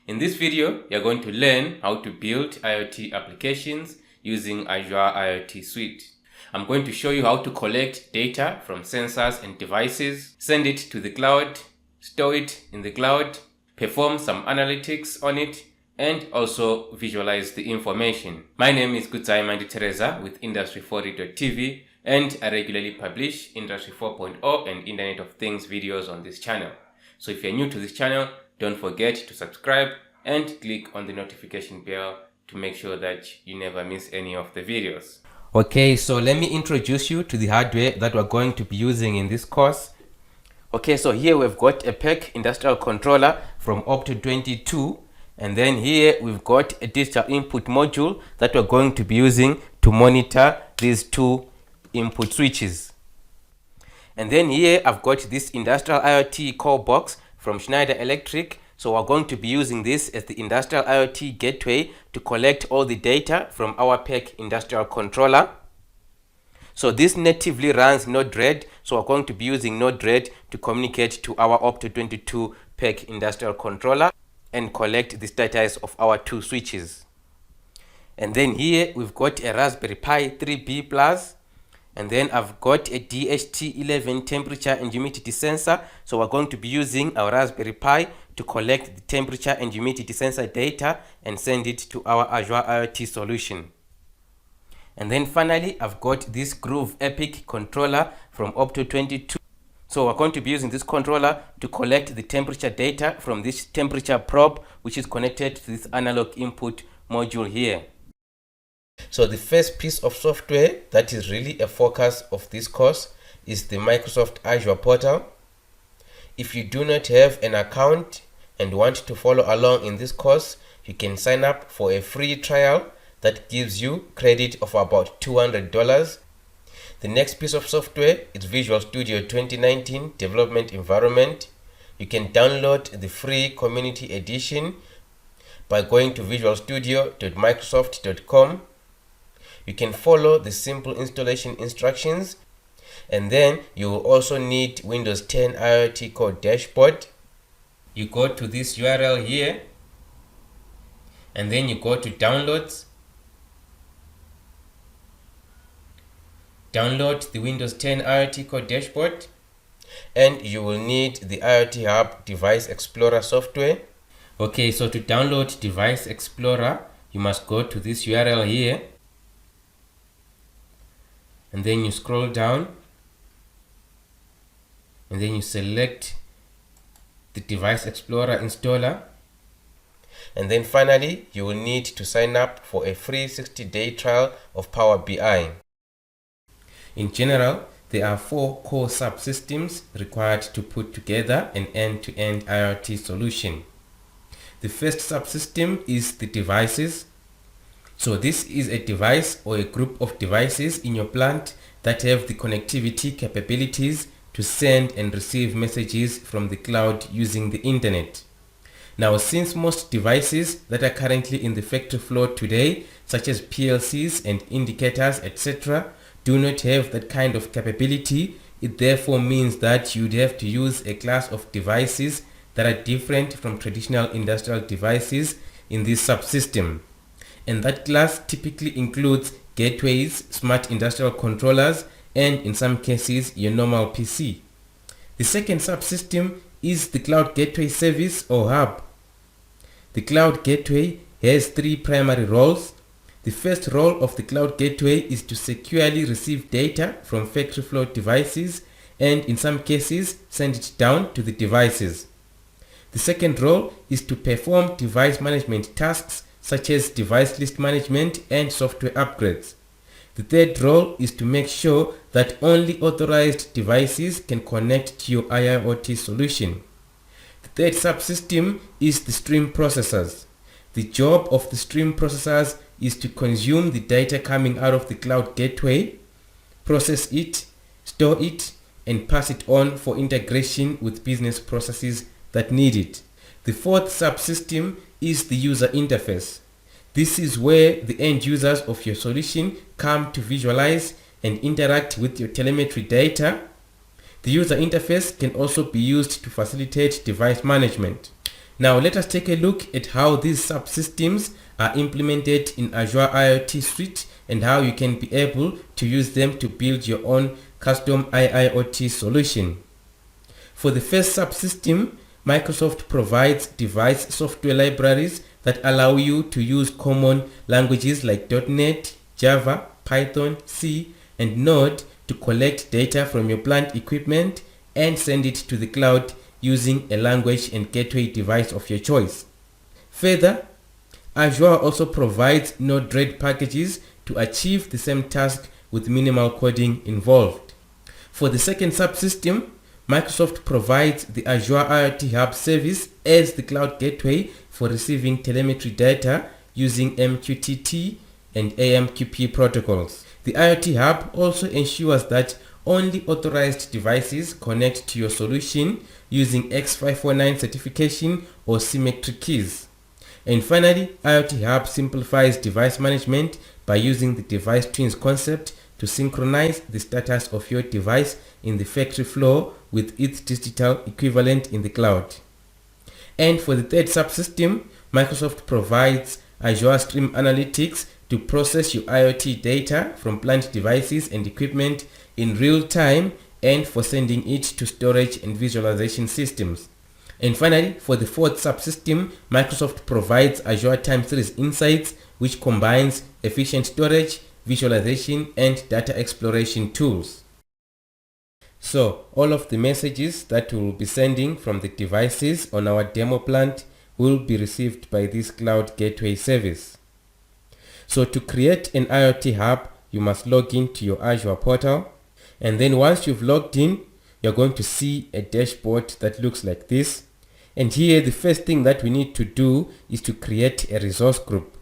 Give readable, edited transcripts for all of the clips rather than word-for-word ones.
In this video, you're going to learn how to build IoT applications using Azure IoT Suite. I'm going to show you how to collect data from sensors and devices, send it to the cloud, store it in the cloud, perform some analytics on it, and also visualize the information. My name is Gutsai Mandi Teresa with Industry40.tv, and I regularly publish Industry 4.0 and Internet of Things videos on this channel. So if you're new to this channel, don't forget to subscribe and click on the notification bell to make sure that you never miss any of the videos. Okay, so let me introduce you to the hardware that we're going to be using in this course. Okay, so here we've got a PEC industrial controller from Opto22, and then here we've got a digital input module that we're going to be using to monitor these two input switches. And then here I've got this Industrial IoT core box from Schneider Electric. So we're going to be using this as the Industrial IoT gateway to collect all the data from our PEC industrial controller. So this natively runs Node-RED, so we're going to be using Node-RED to communicate to our Opto22 PEC industrial controller and collect the status of our two switches. And then here we've got a Raspberry Pi 3B Plus, and then I've got a DHT11 temperature and humidity sensor. So we're going to be using our Raspberry Pi to collect the temperature and humidity sensor data and send it to our Azure IoT solution. And then finally, I've got this Groove Epic controller from Opto22. So we're going to be using this controller to collect the temperature data from this temperature probe, which is connected to this analog input module here. So the first piece of software that is really a focus of this course is the Microsoft Azure portal. If you do not have an account and want to follow along in this course, you can sign up for a free trial that gives you credit of about $200. The next piece of software is Visual Studio 2019 Development Environment. You can download the free community edition by going to visualstudio.microsoft.com. You can follow the simple installation instructions, and then you will also need Windows 10 IoT Core Dashboard. You go to this URL here, and then you go to Downloads. Download the Windows 10 IoT Core Dashboard, and you will need the IoT Hub Device Explorer software. Okay, so to download Device Explorer, you must go to this URL here, and then you scroll down, and then you select the Device Explorer installer, and then finally you will need to sign up for a free 60-day trial of Power BI. In general, there are 4 core subsystems required to put together an end-to-end IoT solution. The first subsystem is the devices. So this is a device or a group of devices in your plant that have the connectivity capabilities to send and receive messages from the cloud using the internet. Now, since most devices that are currently in the factory floor today, such as PLCs and indicators, etc., do not have that kind of capability, it therefore means that you'd have to use a class of devices that are different from traditional industrial devices in this subsystem. And that class typically includes gateways, smart industrial controllers, and in some cases your normal PC. The second subsystem is the Cloud Gateway Service or Hub. The Cloud Gateway has 3 primary roles. The first role of the Cloud Gateway is to securely receive data from factory floor devices and in some cases send it down to the devices. The second role is to perform device management tasks such as device list management and software upgrades. The third role is to make sure that only authorized devices can connect to your IIoT solution. The third subsystem is the stream processors. The job of the stream processors is to consume the data coming out of the cloud gateway, process it, store it, and pass it on for integration with business processes that need it. The fourth subsystem is the user interface. This is where the end users of your solution come to visualize and interact with your telemetry data. The user interface can also be used to facilitate device management. Now let us take a look at how these subsystems are implemented in Azure IoT Suite and how you can be able to use them to build your own custom IIoT solution. For the first subsystem, Microsoft provides device software libraries that allow you to use common languages like .NET, Java, Python, C, and Node to collect data from your plant equipment and send it to the cloud using a language and gateway device of your choice. Further, Azure also provides Node-RED packages to achieve the same task with minimal coding involved. For the second subsystem, Microsoft provides the Azure IoT Hub service as the cloud gateway for receiving telemetry data using MQTT and AMQP protocols. The IoT Hub also ensures that only authorized devices connect to your solution using X549 certification or symmetry keys. And finally, IoT Hub simplifies device management by using the device twins concept to synchronize the status of your device in the factory floor with its digital equivalent in the cloud. And for the third subsystem, Microsoft provides Azure Stream Analytics to process your IoT data from plant devices and equipment in real time and for sending it to storage and visualization systems. And finally, for the fourth subsystem, Microsoft provides Azure Time Series Insights, which combines efficient storage, visualization, and data exploration tools. So, all of the messages that we will be sending from the devices on our demo plant will be received by this cloud gateway service. So to create an IoT Hub, you must log into your Azure portal, and then once you've logged in, you're going to see a dashboard that looks like this. And here the first thing that we need to do is to create a resource group.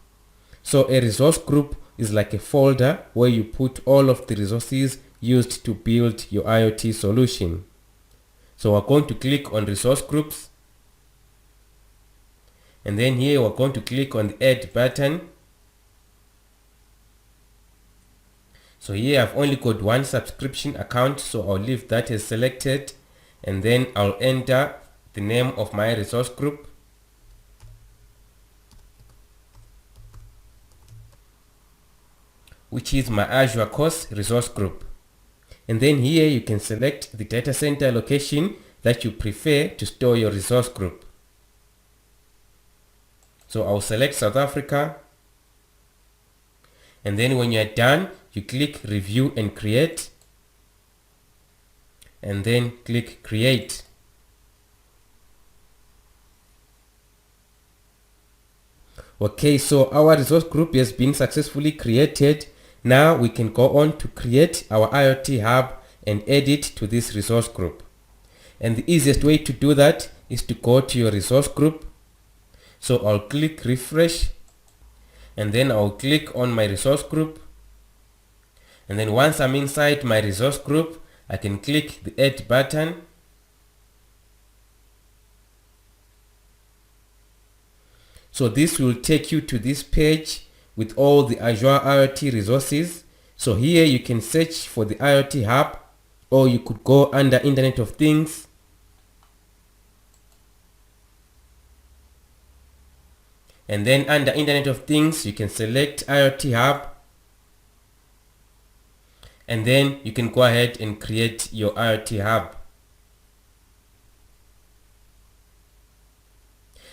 So a resource group is like a folder where you put all of the resources used to build your IoT solution. So we're going to click on resource groups, and then here we're going to click on the add button. So here I've only got one subscription account, so I'll leave that as selected, and then I'll enter the name of my resource group. Which is my Azure course resource group. And then here you can select the data center location that you prefer to store your resource group. So I'll select South Africa. And then when you're done, you click review and create. And then click create. Okay, so our resource group has been successfully created. Now we can go on to create our IoT Hub and add it to this resource group. And the easiest way to do that is to go to your resource group. So I'll click refresh, and then I'll click on my resource group. And then once I'm inside my resource group, I can click the add button. So this will take you to this page with all the Azure IoT resources. So here you can search for the IoT Hub, or you could go under Internet of Things. And then under Internet of Things, you can select IoT Hub. And then you can go ahead and create your IoT Hub.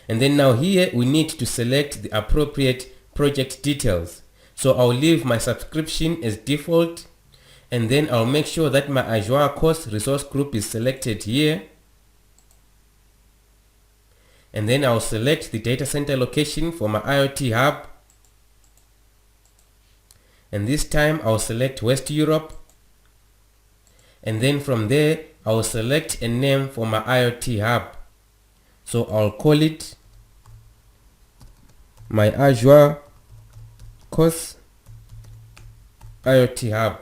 And then now here we need to select the appropriate project details. So I'll leave my subscription as default, and then I'll make sure that my Azure course resource group is selected here. And then I'll select the data center location for my IoT Hub. And this time I'll select West Europe. And then from there I'll select a name for my IoT Hub. So I'll call it my Azure course IoT Hub.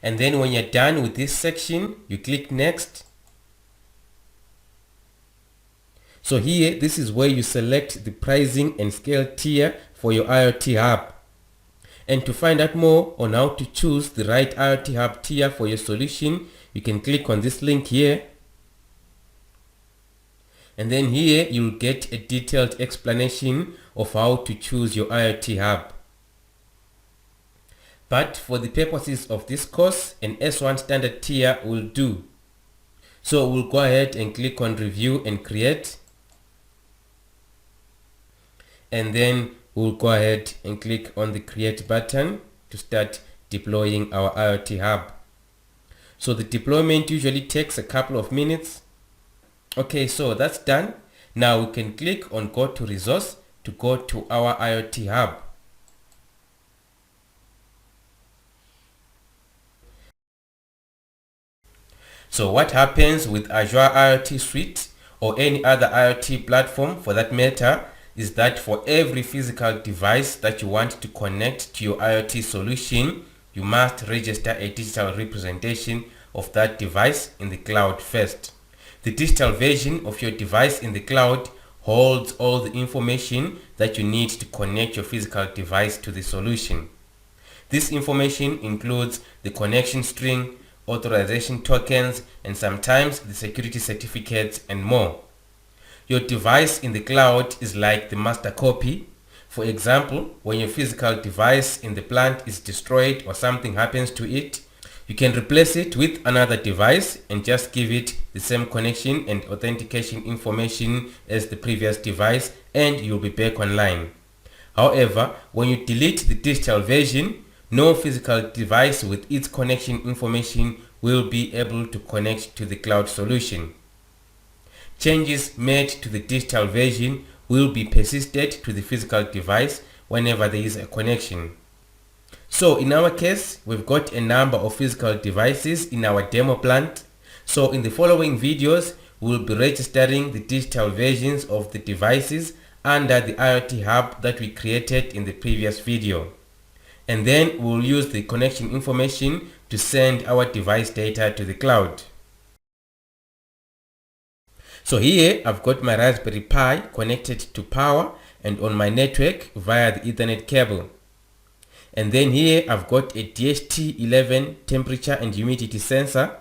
And then when you're done with this section, you click next. So here, this is where you select the pricing and scale tier for your IoT Hub. And to find out more on how to choose the right IoT Hub tier for your solution, you can click on this link here. And then here you'll get a detailed explanation of how to choose your IoT hub. But for the purposes of this course, an S1 standard tier will do. So we'll go ahead and click on review and create. And then we'll go ahead and click on the create button to start deploying our IoT hub. So the deployment usually takes a couple of minutes. Okay, so that's done. Now we can click on go to resource to go to our IoT hub. So what happens with Azure IoT Suite or any other IoT platform for that matter is that for every physical device that you want to connect to your IoT solution, you must register a digital representation of that device in the cloud first. The digital version of your device in the cloud holds all the information that you need to connect your physical device to the solution. This information includes the connection string, authorization tokens, and sometimes the security certificates and more. Your device in the cloud is like the master copy. For example, when your physical device in the plant is destroyed or something happens to it, you can replace it with another device and just give it the same connection and authentication information as the previous device, and you'll be back online. However, when you delete the digital version, no physical device with its connection information will be able to connect to the cloud solution. Changes made to the digital version will be persisted to the physical device whenever there is a connection. So in our case, we've got a number of physical devices in our demo plant. So in the following videos, we'll be registering the digital versions of the devices under the IoT hub that we created in the previous video. And then we'll use the connection information to send our device data to the cloud. So here I've got my Raspberry Pi connected to power and on my network via the Ethernet cable. And then here I've got a DHT11 temperature and humidity sensor.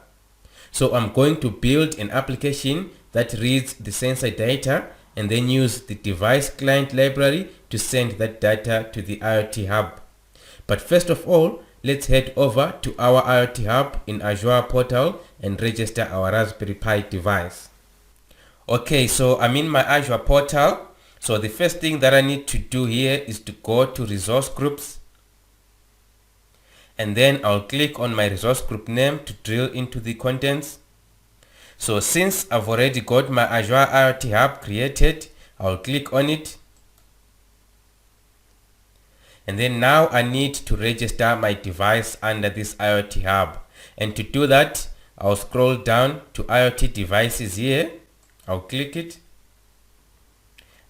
So I'm going to build an application that reads the sensor data and then use the device client library to send that data to the IoT hub. But first of all, let's head over to our IoT hub in Azure portal and register our Raspberry Pi device. Okay, so I'm in my Azure portal. So the first thing that I need to do here is to go to resource groups. And then I'll click on my resource group name to drill into the contents. So since I've already got my Azure IoT Hub created, I'll click on it. And then now I need to register my device under this IoT Hub. And to do that, I'll scroll down to IoT devices here. I'll click it.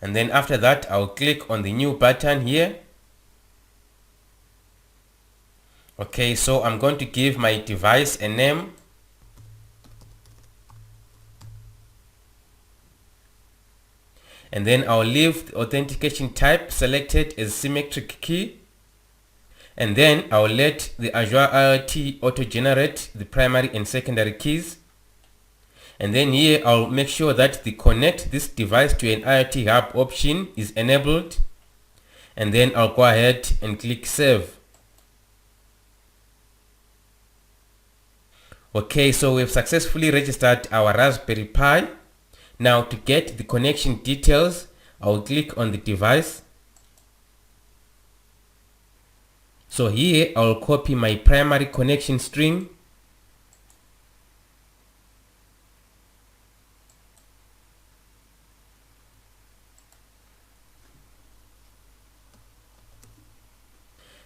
And then after that, I'll click on the new button here. Okay, so I'm going to give my device a name. And then I'll leave the authentication type selected as symmetric key. And then I'll let the Azure IoT auto-generate the primary and secondary keys. And then here I'll make sure that the connect this device to an IoT hub option is enabled. And then I'll go ahead and click save. Okay, so we've successfully registered our Raspberry Pi. Now to get the connection details, I'll click on the device. So here I'll copy my primary connection string.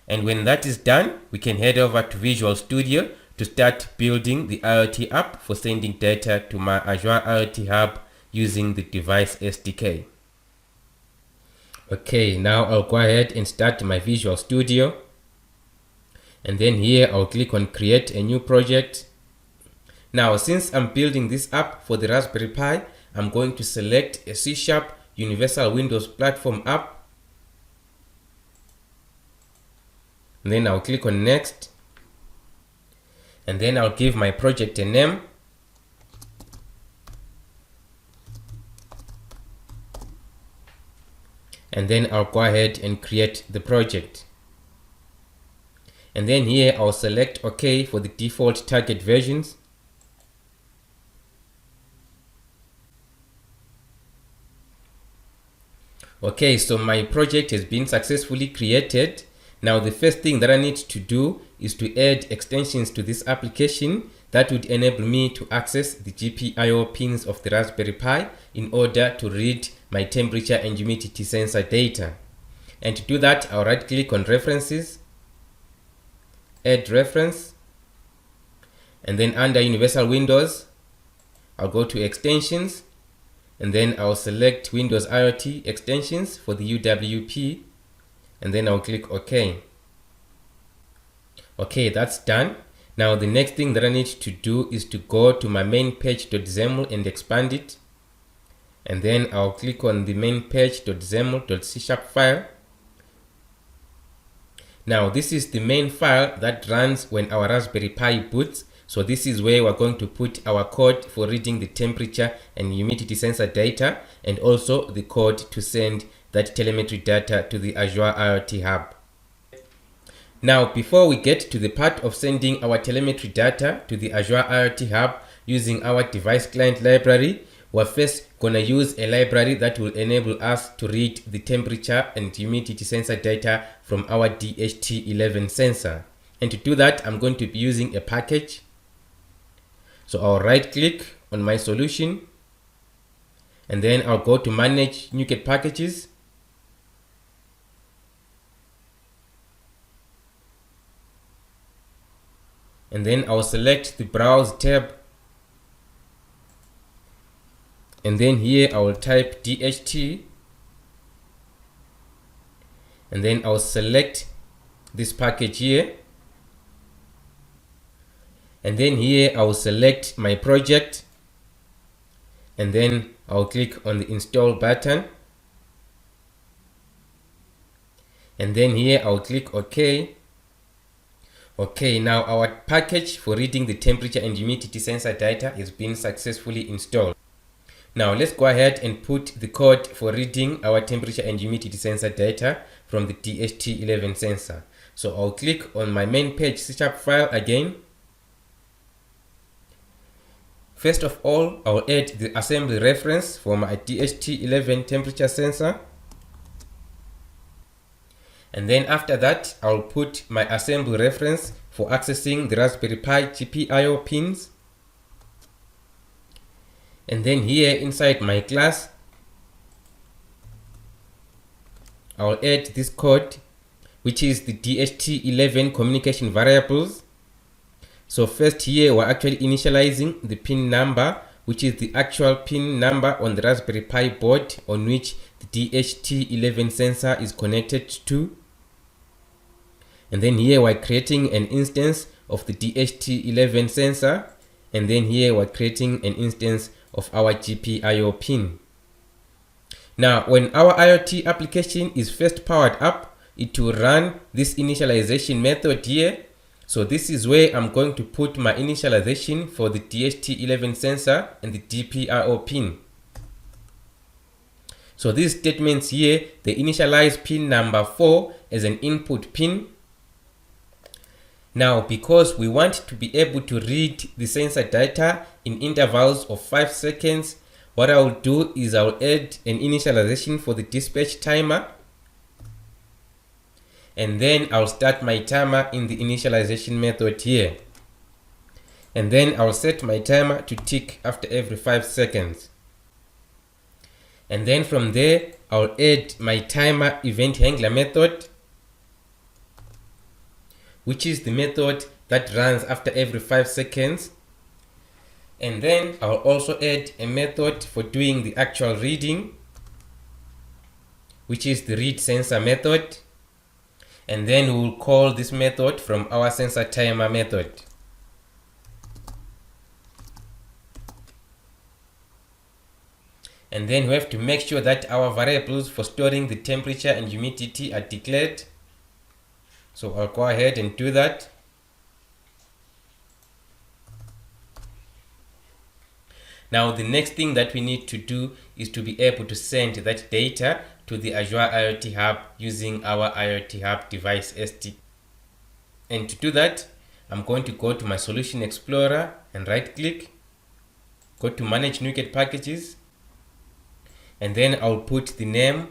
And when that is done, we can head over to Visual Studio to start building the IoT app for sending data to my Azure IoT Hub using the Device SDK. Okay, now I'll go ahead and start my Visual Studio. And then here I'll click on create a new project. Now since I'm building this app for the Raspberry Pi, I'm going to select a C# Universal Windows Platform app. And then I'll click on next. And then I'll give my project a name. and then I'll go ahead and create the project. And then here I'll select OK for the default target versions. Okay, so my project has been successfully created. Now the first thing that I need to do is to add extensions to this application that would enable me to access the GPIO pins of the Raspberry Pi in order to read my temperature and humidity sensor data. And to do that, I'll right click on References, Add Reference, and then under Universal Windows, I'll go to Extensions, and then I'll select Windows IoT Extensions for the UWP, and then I'll click OK. Okay, that's done. Now the next thing that I need to do is to go to my main page.xaml and expand it, and then I'll click on the main page.xaml.c# file. Now this is the main file that runs when our Raspberry Pi boots. So this is where we're going to put our code for reading the temperature and humidity sensor data, and also the code to send that telemetry data to the Azure IoT Hub. Now before we get to the part of sending our telemetry data to the Azure IoT Hub using our device client library, we're first going to use a library that will enable us to read the temperature and humidity sensor data from our DHT11 sensor. And to do that, I'm going to be using a package. So I'll right click on my solution, and then I'll go to Manage NuGet Packages. And then I'll select the Browse tab. And then here I will type DHT. And then I'll select this package here. And then here I will select my project, and then I'll click on the install button, and then here I'll click OK. Okay, now our package for reading the temperature and humidity sensor data has been successfully installed. Now let's go ahead and put the code for reading our temperature and humidity sensor data from the DHT11 sensor. So I'll click on my main page C# file again. First of all, I'll add the assembly reference for my DHT11 temperature sensor. And then after that, I'll put my assembly reference for accessing the Raspberry Pi GPIO pins. And then here inside my class, I'll add this code, which is the DHT11 communication variables. So first here we're actually initializing the pin number, which is the actual pin number on the Raspberry Pi board on which the DHT11 sensor is connected to. And then here we're creating an instance of the DHT11 sensor, and then here we're creating an instance of our GPIO pin. Now when our IoT application is first powered up, it will run this initialization method here. So this is where I'm going to put my initialization for the DHT11 sensor and the GPIO pin. So these statements here, they initialize pin number 4 as an input pin. Now because we want to be able to read the sensor data in intervals of 5 seconds, what I will do is I'll add an initialization for the dispatch timer. And then I'll start my timer in the initialization method here. And then I'll set my timer to tick after every 5 seconds. And then from there, I'll add my timer event handler method, which is the method that runs after every 5 seconds. And then I'll also add a method for doing the actual reading, which is the read sensor method. And then we'll call this method from our sensor timer method. And then we have to make sure that our variables for storing the temperature and humidity are declared. So I'll go ahead and do that. Now the next thing that we need to do is to be able to send that data to the Azure IoT Hub using our IoT Hub device SDK. And to do that, I'm going to go to my Solution Explorer and right click, go to Manage NuGet Packages, and then I'll put the name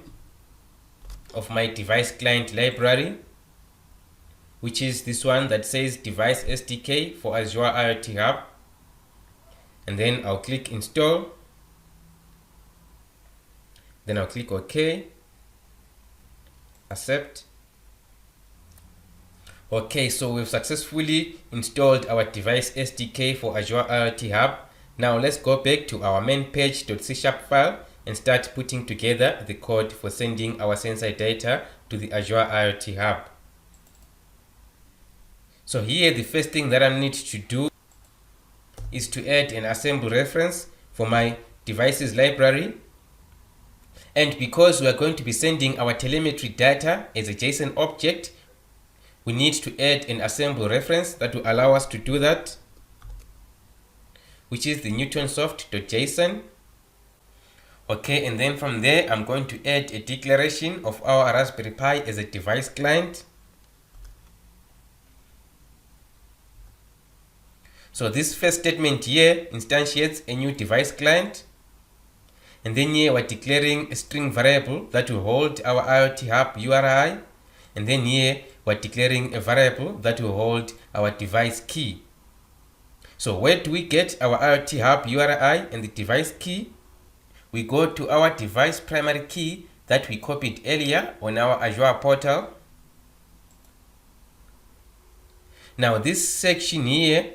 of my device client library, which is this one that says Device SDK for Azure IoT Hub. And then I'll click Install. Then I'll click OK, Accept. Okay, so we've successfully installed our Device SDK for Azure IoT Hub. Now let's go back to our main page.c# file and start putting together the code for sending our sensor data to the Azure IoT Hub. So here the first thing that I need to do is to add an assemble reference for my devices library. And because we are going to be sending our telemetry data as a JSON object, we need to add an assemble reference that will allow us to do that, which is the newtonsoft.json. Okay, and then from there I'm going to add a declaration of our Raspberry Pi as a device client. So this first statement here instantiates a new device client, and then here we're declaring a string variable that will hold our IoT Hub URI, and then here we're declaring a variable that will hold our device key. So where do we get our IoT Hub URI and the device key? We go to our device primary key that we copied earlier on our Azure portal. Now this section here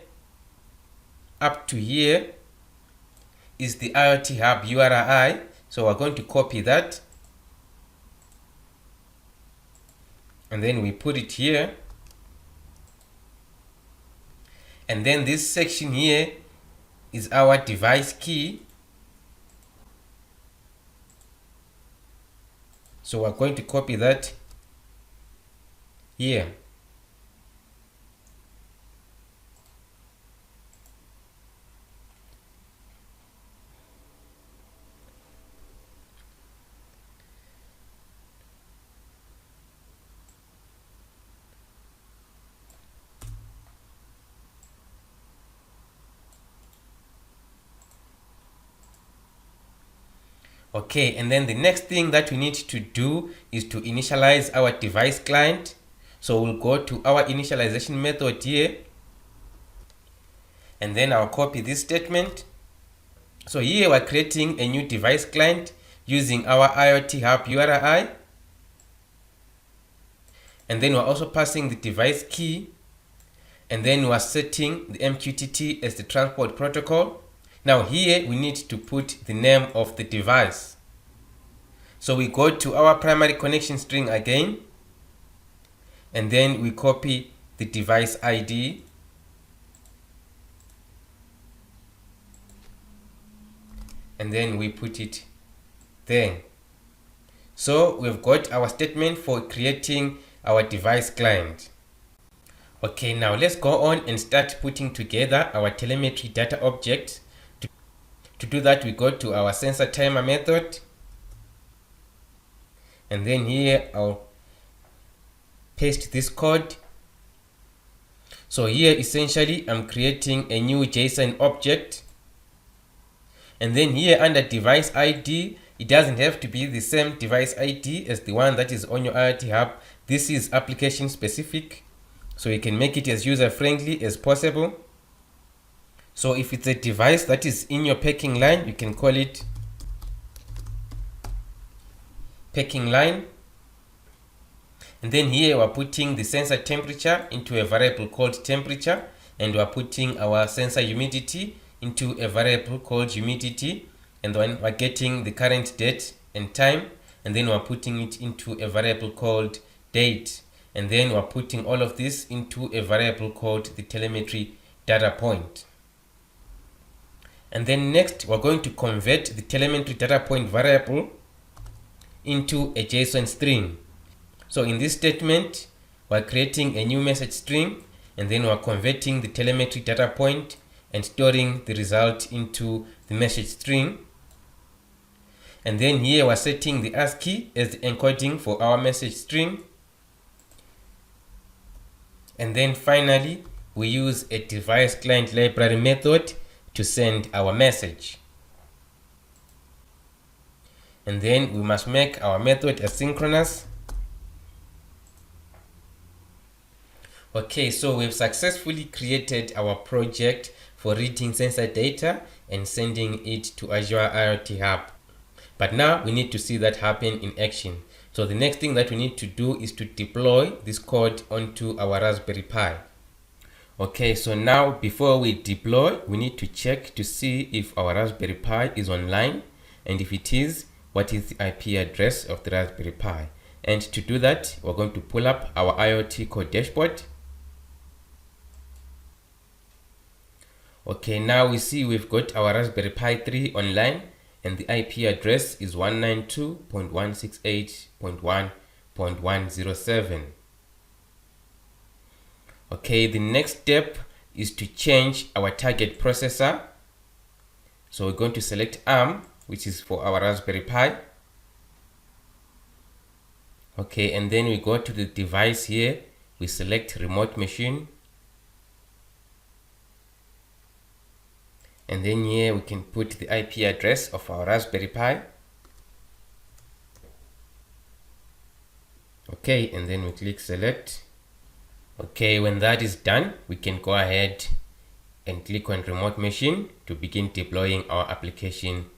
up to here is the IoT Hub URI, so we're going to copy that and then we put it here. And then this section here is our device key, so we're going to copy that here. Okay, and then the next thing that we need to do is to initialize our device client. So we'll go to our initialization method here, and then I'll copy this statement. So here we're creating a new device client using our IoT Hub URI, and then we're also passing the device key, and then we're setting the MQTT as the transport protocol. Now here we need to put the name of the device. So we go to our primary connection string again, and then we copy the device ID, and then we put it there. So we've got our statement for creating our device client. Okay, now let's go on and start putting together our telemetry data object. To do that, we go to our sensor timer method, and then here I'll paste this code. So here essentially I'm creating a new JSON object, and then here under device ID, it doesn't have to be the same device ID as the one that is on your IoT Hub. This is application specific, so you can make it as user friendly as possible. So if it's a device that is in your packing line, you can call it packing line. And then here we're putting the sensor temperature into a variable called temperature, and we're putting our sensor humidity into a variable called humidity, and then we're getting the current date and time, and then we're putting it into a variable called date, and then we're putting all of this into a variable called the telemetry data point. And then next we're going to convert the telemetry data point variable into a JSON string. So in this statement, we're creating a new message string, and then we're converting the telemetry data point and storing the result into the message string. And then here we're setting the ASCII as the encoding for our message string. And then finally, we use a device client library method to send our message. And then we must make our method asynchronous. Okay, so we've successfully created our project for reading sensor data and sending it to Azure IoT Hub. But now we need to see that happen in action. So the next thing that we need to do is to deploy this code onto our Raspberry Pi. Okay, so now before we deploy, we need to check to see if our Raspberry Pi is online, and if it is, what is the IP address of the Raspberry Pi. And to do that, we're going to pull up our IoT code dashboard. Okay, now we see we've got our Raspberry Pi 3 online, and the IP address is 192.168.1.107. Okay, the next step is to change our target processor. So we're going to select ARM, which is for our Raspberry Pi. Okay, and then we go to the device here, we select remote machine. And then here we can put the IP address of our Raspberry Pi. Okay, and then we click select. Okay, when that is done, we can go ahead and click on remote machine to begin deploying our application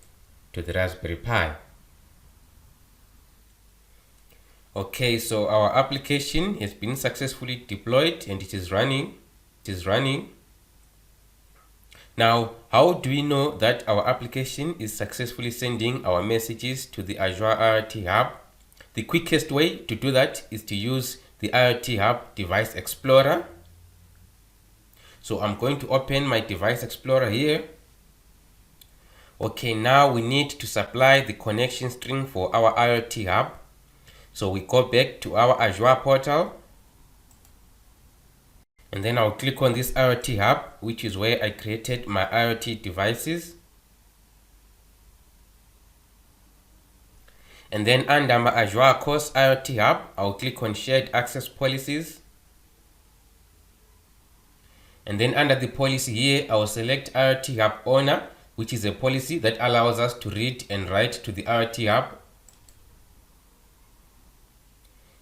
to the Raspberry Pi. Okay, so our application has been successfully deployed and it is running. Now, how do we know that our application is successfully sending our messages to the Azure IoT Hub? The quickest way to do that is to use the IoT Hub Device Explorer. So I'm going to open my Device Explorer here. Okay, now we need to supply the connection string for our IoT Hub. So we go back to our Azure portal. And then I'll click on this IoT Hub, which is where I created my IoT devices. And then under my Azure Course IoT Hub, I'll click on Shared Access Policies. And then under the policy here, I'll select IoT Hub Owner, which is a policy that allows us to read and write to the IoT Hub.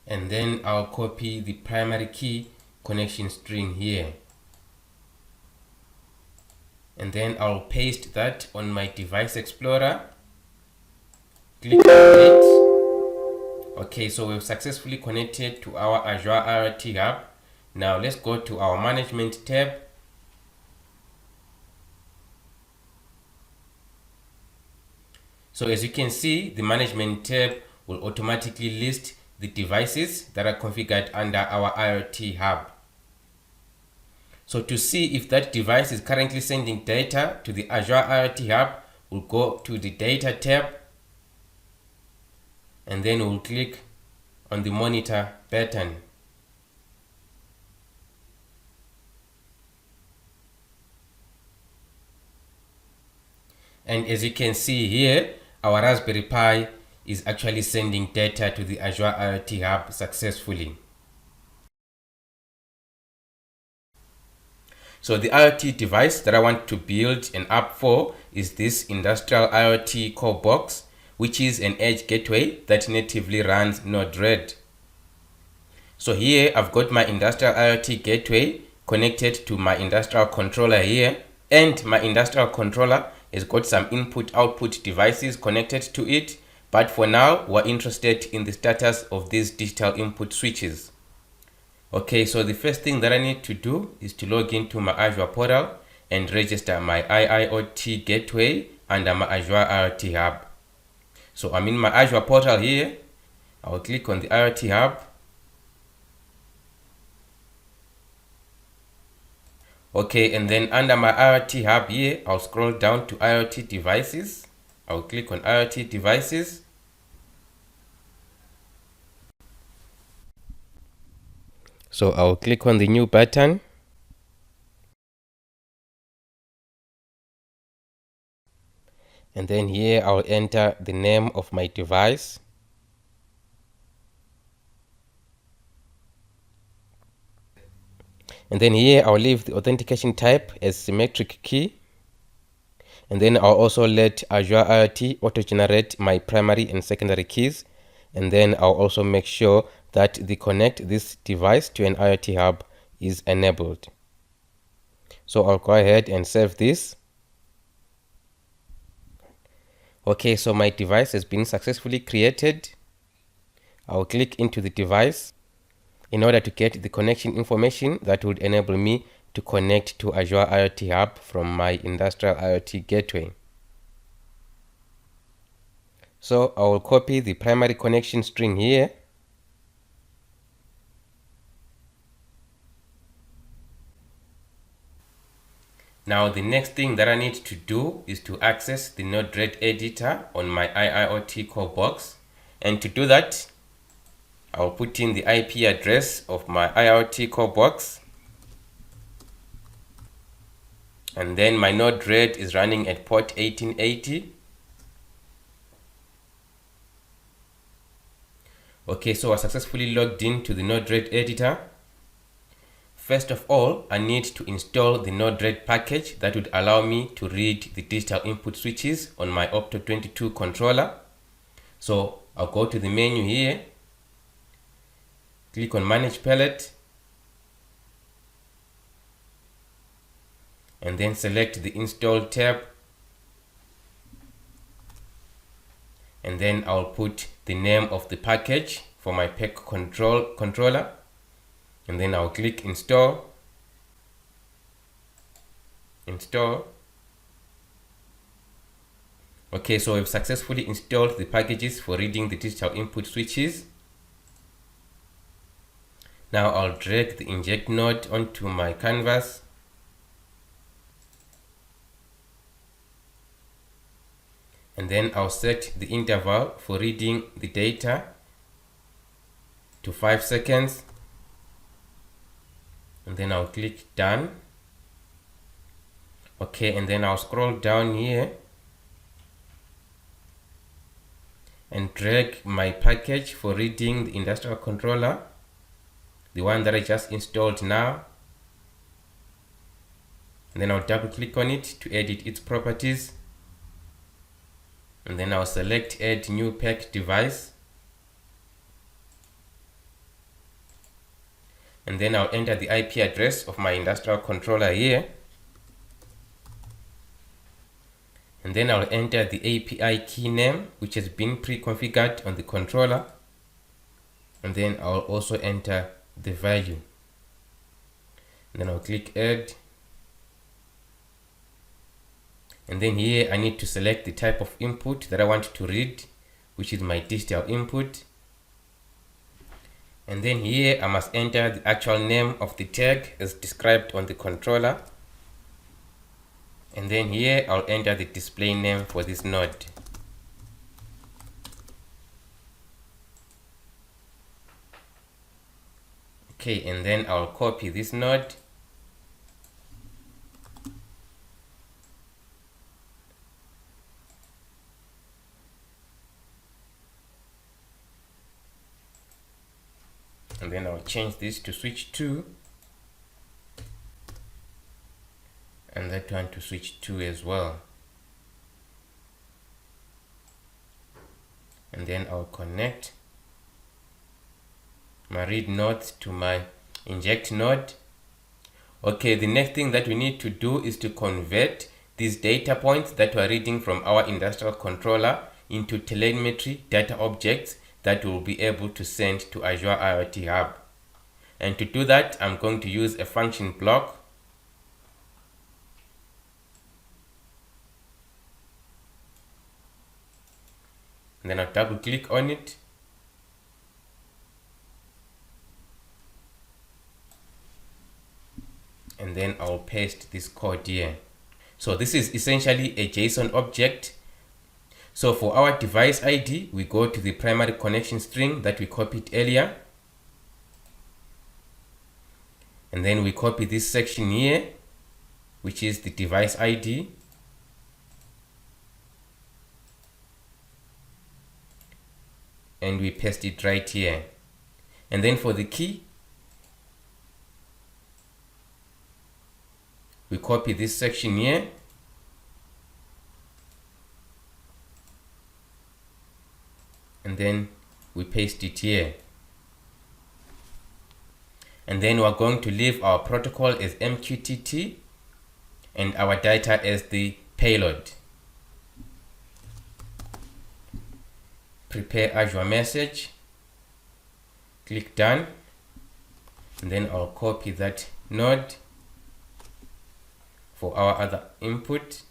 And then I'll copy the primary key connection string here. And then I'll paste that on my Device Explorer. Click Create. Okay, so we've successfully connected to our Azure IoT Hub. Now let's go to our Management tab. So as you can see, the Management tab will automatically list the devices that are configured under our IoT Hub. So to see if that device is currently sending data to the Azure IoT Hub, we'll go to the Data tab, and then we'll click on the Monitor button. And as you can see here, our Raspberry Pi is actually sending data to the Azure IoT Hub successfully. So the IoT device that I want to build an app for is this Industrial IoT core box, which is an edge gateway that natively runs Node-RED. So here I've got my Industrial IoT gateway connected to my industrial controller here, and my industrial controller has got some input-output devices connected to it, but for now we're interested in the status of these digital input switches. Okay, so the first thing that I need to do is to log into my Azure portal and register my IIoT gateway under my Azure IoT Hub. So I'm in my Azure portal here. I'll click on the IoT Hub. Okay, and then under my IoT Hub here, I'll scroll down to IoT devices. I'll click on IoT devices. So I'll click on the new button. And then here I'll enter the name of my device. And then here I'll leave the authentication type as symmetric key. And then I'll also let Azure IoT auto-generate my primary and secondary keys. And then I'll also make sure that the connect this device to an IoT hub is enabled. So I'll go ahead and save this. Okay, so my device has been successfully created. I'll click into the device in order to get the connection information that would enable me to connect to Azure IoT Hub from my Industrial IoT gateway. So I will copy the primary connection string here. Now the next thing that I need to do is to access the Node-RED editor on my IIoT core box. And to do that, I'll put in the IP address of my IoT core box. And then my Node-RED is running at port 1880. Okay, so I successfully logged into the Node-RED editor. First of all, I need to install the Node-RED package that would allow me to read the digital input switches on my Opto22 controller. So I'll go to the menu here, click on Manage Palette, and then select the Install tab. And then I'll put the name of the package for my PEC controller. And then I'll click Install. Okay, so we've successfully installed the packages for reading the digital input switches. Now I'll drag the inject node onto my canvas. And then I'll set the interval for reading the data to 5 seconds. And then I'll click Done. Okay, and then I'll scroll down here and drag my package for reading the industrial controller, the one that I just installed now. And then I'll double click on it to edit its properties. And then I'll select Add New PEC Device. And then I'll enter the IP address of my industrial controller here. And then I'll enter the API key name, which has been pre-configured on the controller. And then I'll also enter the value. And then I'll click Add. And then here I need to select the type of input that I want to read, which is my digital input. And then here I must enter the actual name of the tag as described on the controller. And then here I'll enter the display name for this node. Okay, and then I'll copy this node. And then I'll change this to switch 2. And that one to switch 2 as well. And then I'll connect my read nodes to my inject node. Okay, the next thing that we need to do is to convert these data points that we're reading from our industrial controller into telemetry data objects that we'll be able to send to Azure IoT Hub. And to do that, I'm going to use a function block. And then I'll double click on it. And then I'll paste this code here. So this is essentially a JSON object. So for our device ID, we go to the primary connection string that we copied earlier. And then we copy this section here, which is the device ID. and we paste it right here. And then for the key, we copy this section here, and then we paste it here. And then we're going to leave our protocol as MQTT and our data as the payload. Prepare Azure message, click done, and then I'll copy that node for our other input,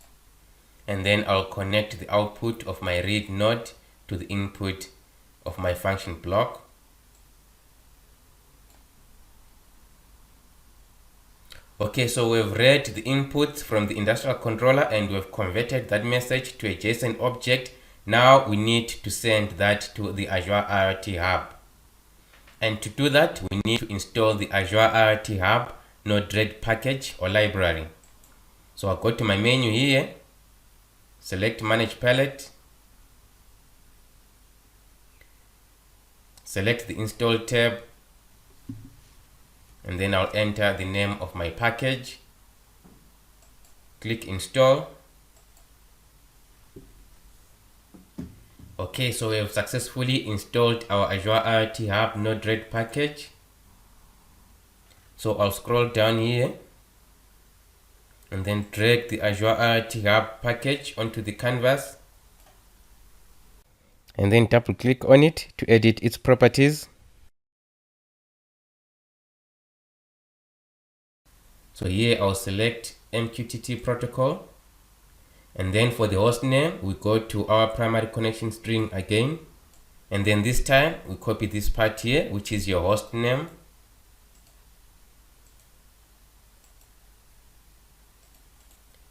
and then I'll connect the output of my read node to the input of my function block. Okay, so we've read the input from the industrial controller and we've converted that message to a JSON object. Now we need to send that to the Azure IoT Hub. And to do that, we need to install the Azure IoT Hub Node-RED package or library. So I'll go to my menu here, select Manage Palette, select the Install tab, and then I'll enter the name of my package, click Install. Okay, so we have successfully installed our Azure IoT Hub Node-RED package. So I'll scroll down here and then drag the Azure IoT Hub package onto the canvas, and then double click on it to edit its properties. So here I'll select MQTT protocol, and then for the host name we go to our primary connection string again, and then this time we copy this part here, which is your host name,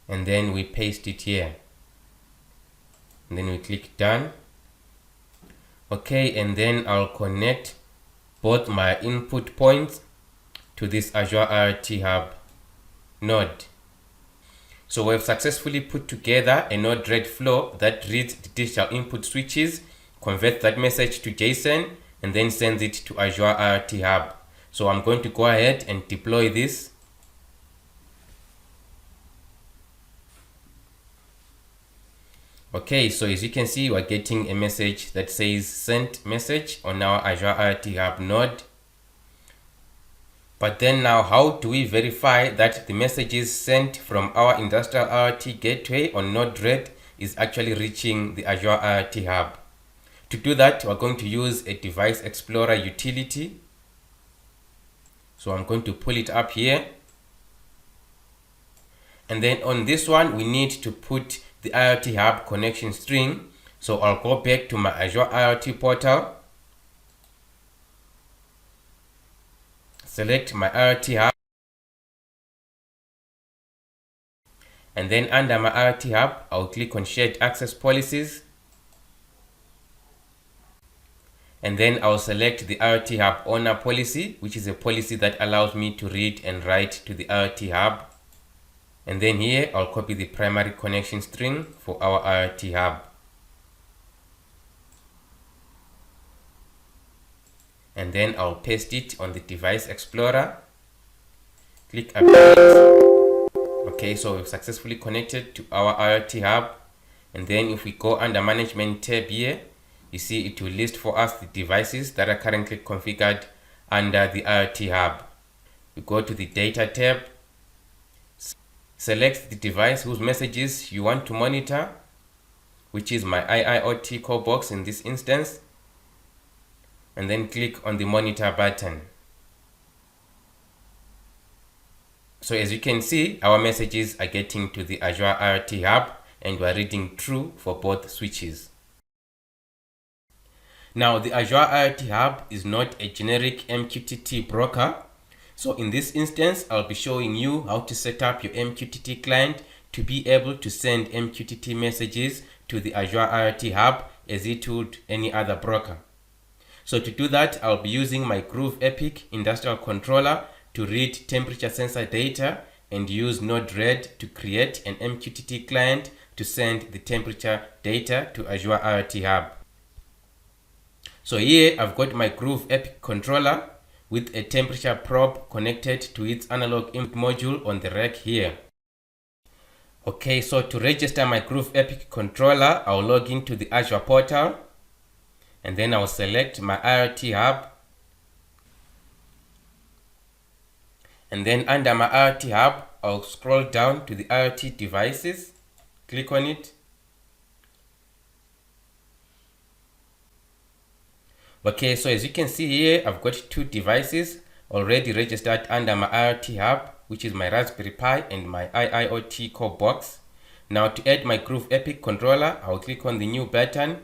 and then we paste it here, and then we click done. Okay, and then I'll connect both my input points to this Azure IoT Hub node. So we've successfully put together a Node-RED flow that reads the digital input switches, converts that message to JSON, and then sends it to Azure IoT Hub. So I'm going to go ahead and deploy this. Okay, so as you can see, we're getting a message that says sent message on our Azure IoT Hub node. But then now, how do we verify that the messages sent from our Industrial IoT gateway on Node-RED is actually reaching the Azure IoT Hub? To do that, we're going to use a Device Explorer utility. So I'm going to pull it up here. And then on this one, we need to put the IoT Hub connection string. So I'll go back to my Azure IoT portal, select my IoT Hub, and then under my IoT Hub, I'll click on Shared Access Policies, and then I'll select the IoT Hub Owner Policy, which is a policy that allows me to read and write to the IoT Hub. And then here, I'll copy the primary connection string for our IoT Hub. And then I'll paste it on the Device Explorer. Click Apply. Okay, so we've successfully connected to our IoT Hub. And then if we go under Management tab here, you see it will list for us the devices that are currently configured under the IoT Hub. We go to the Data tab, select the device whose messages you want to monitor, which is my IIoT core box in this instance, and then click on the Monitor button. So as you can see, our messages are getting to the Azure IoT Hub and we're reading true for both switches. Now, the Azure IoT Hub is not a generic MQTT broker. So in this instance, I'll be showing you how to set up your MQTT client to be able to send MQTT messages to the Azure IoT Hub as it would any other broker. So to do that, I'll be using my Groove Epic industrial controller to read temperature sensor data and use Node-RED to create an MQTT client to send the temperature data to Azure IoT Hub. So here I've got my Groove Epic controller with a temperature probe connected to its analog input module on the rack here. Okay, so to register my Groove Epic controller, I'll log into the Azure portal and then I'll select my IoT Hub. And then under my IoT Hub, I'll scroll down to the IoT devices, click on it. Okay, so as you can see here, I've got two devices already registered under my IoT Hub, which is my Raspberry Pi and my IIoT core box. Now to add my Groove Epic controller, I'll click on the new button.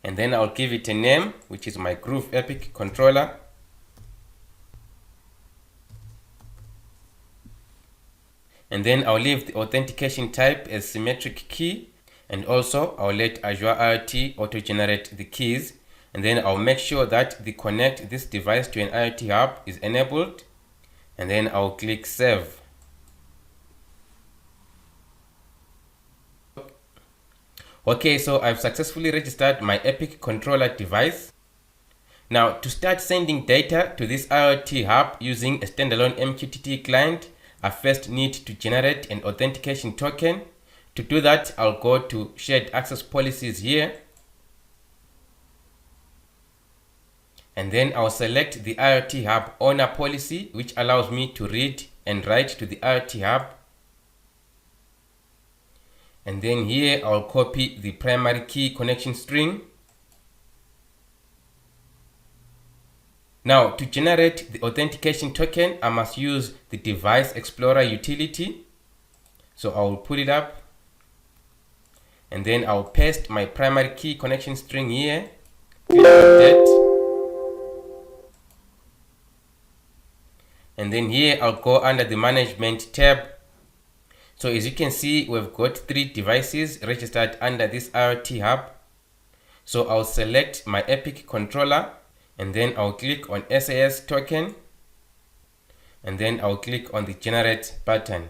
And then I'll give it a name, which is my Groove Epic controller. And then I'll leave the authentication type as symmetric key. And also I'll let Azure IoT auto-generate the keys. And then I'll make sure that the connect this device to an IoT Hub is enabled. And then I'll click Save. Okay, so I've successfully registered my Epic controller device. Now to start sending data to this IoT Hub using a standalone MQTT client, I first need to generate an authentication token. To do that, I'll go to Shared Access Policies here. And then I'll select the IoT Hub owner policy, which allows me to read and write to the IoT Hub. And then here I'll copy the primary key connection string. Now to generate the authentication token, I must use the Device Explorer utility. So I'll put it up. And then I'll paste my primary key connection string here. Click Update. And then here I'll go under the Management tab. So as you can see, we've got 3 devices registered under this IoT Hub. So I'll select my Epic controller and then I'll click on SAS token. And then I'll click on the Generate button.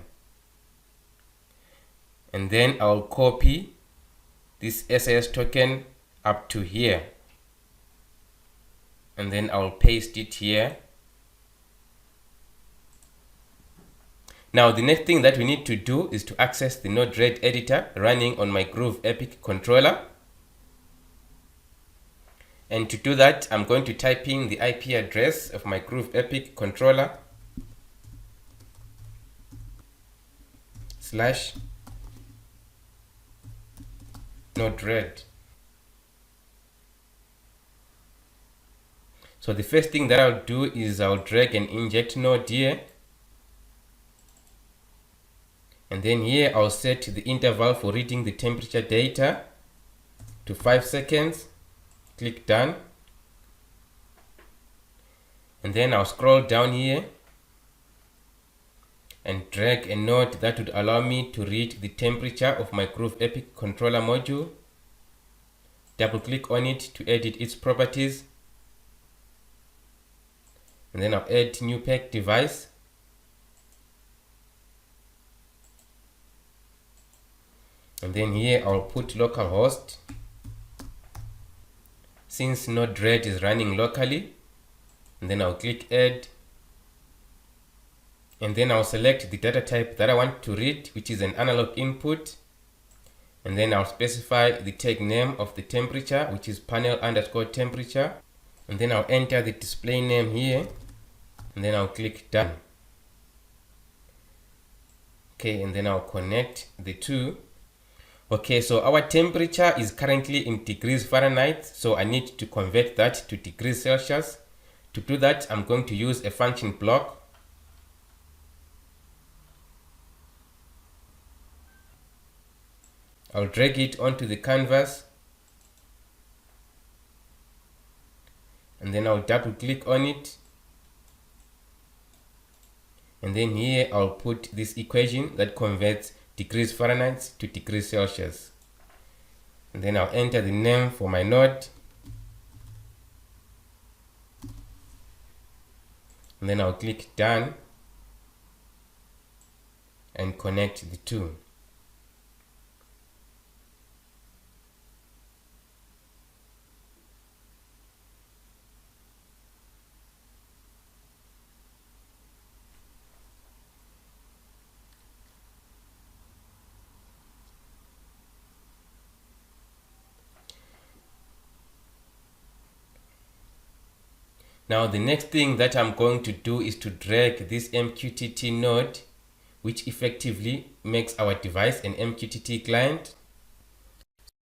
And then I'll copy this SAS token up to here. And then I'll paste it here. Now the next thing that we need to do is to access the Node-RED editor running on my Groove Epic controller. And to do that, I'm going to type in the IP address of my Groove Epic controller /Node-RED. So the first thing that I'll do is I'll drag and inject node here. And then here I'll set the interval for reading the temperature data to 5 seconds. Click Done. And then I'll scroll down here and drag a node that would allow me to read the temperature of my Groove Epic controller module. Double click on it to edit its properties. And then I'll add new pack device. And then here I'll put localhost. Since Node-RED is running locally, and then I'll click Add. And then I'll select the data type that I want to read, which is an analog input. And then I'll specify the tag name of the temperature, which is panel_temperature. And then I'll enter the display name here. And then I'll click Done. Okay, and then I'll connect the two. Okay, so our temperature is currently in degrees Fahrenheit, so I need to convert that to degrees Celsius. To do that, I'm going to use a function block. I'll drag it onto the canvas. And then I'll double click on it. And then here I'll put this equation that converts degrees Fahrenheit to degrees Celsius. And then I'll enter the name for my node. And then I'll click Done and connect the two. Now the next thing that I'm going to do is to drag this MQTT node, which effectively makes our device an MQTT client.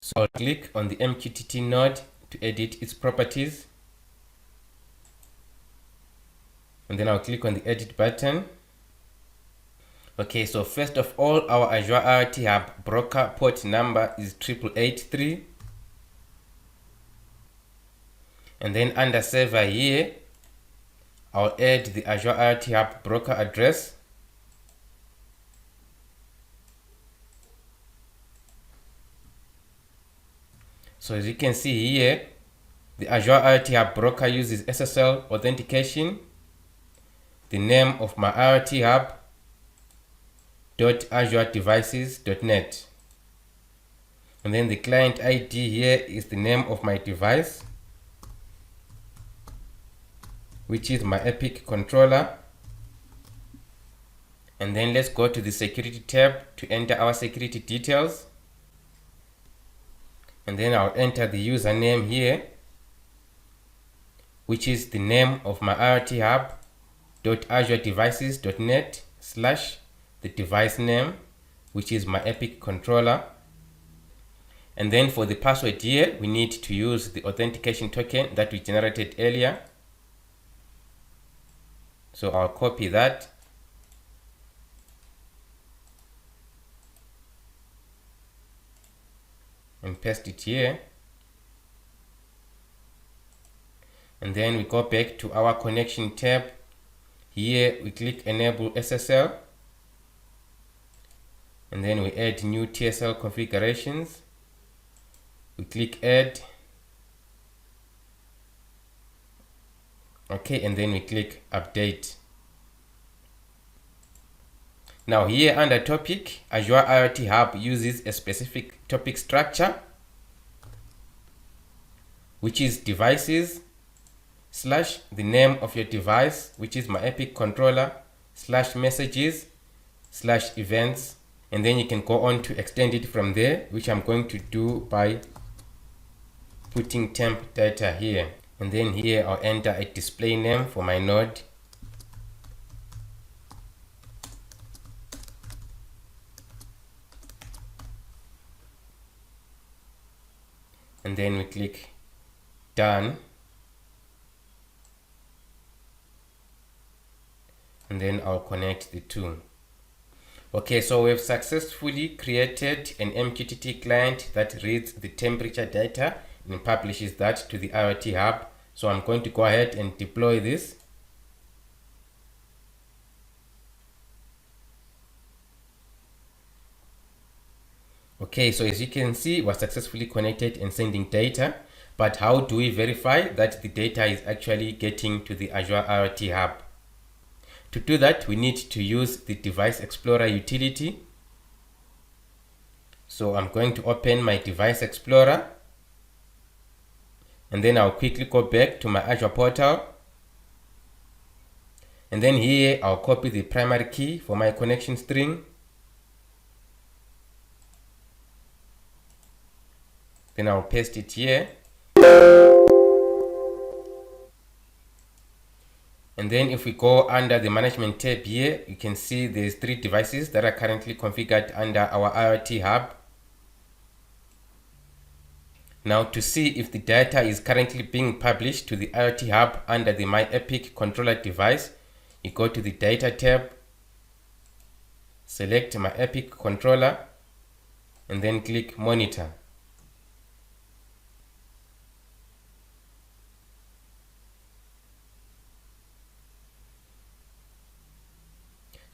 So I'll click on the MQTT node to edit its properties. And then I'll click on the edit button. Okay, so first of all, our Azure IoT Hub broker port number is 8883. And then under server here, I'll add the Azure IoT Hub broker address. So as you can see here, the Azure IoT Hub broker uses SSL authentication. The name of my IoT Hub .azuredevices.net, and then the client ID here is the name of my device, which is my Epic controller. And then let's go to the security tab to enter our security details, and then I'll enter the username here, which is the name of my IoT Hub .azuredevices.net / the device name, which is my Epic controller. And then for the password here, we need to use the authentication token that we generated earlier. So I'll copy that. And paste it here. And then we go back to our connection tab. Here we click enable SSL. And then we add new TSL configurations. We click add. Okay, and then we click update. Now here under topic, Azure IoT Hub uses a specific topic structure, which is devices / the name of your device, which is my Epic controller / messages / events. And then you can go on to extend it from there, which I'm going to do by putting temp data here. And then here I'll enter a display name for my node. And then we click done. And then I'll connect the two. Okay, so we've successfully created an MQTT client that reads the temperature data and publishes that to the IoT Hub. So I'm going to go ahead and deploy this. Okay, so as you can see, we're successfully connected and sending data. But how do we verify that the data is actually getting to the Azure IoT Hub? To do that, we need to use the Device Explorer utility. So I'm going to open my Device Explorer, and then I'll quickly go back to my Azure portal. And then here I'll copy the primary key for my connection string. Then I'll paste it here. And then if we go under the management tab here, you can see there's 3 devices that are currently configured under our IoT Hub. Now to see if the data is currently being published to the IoT Hub under the My Epic controller device, you go to the Data tab, select My Epic controller, and then click Monitor.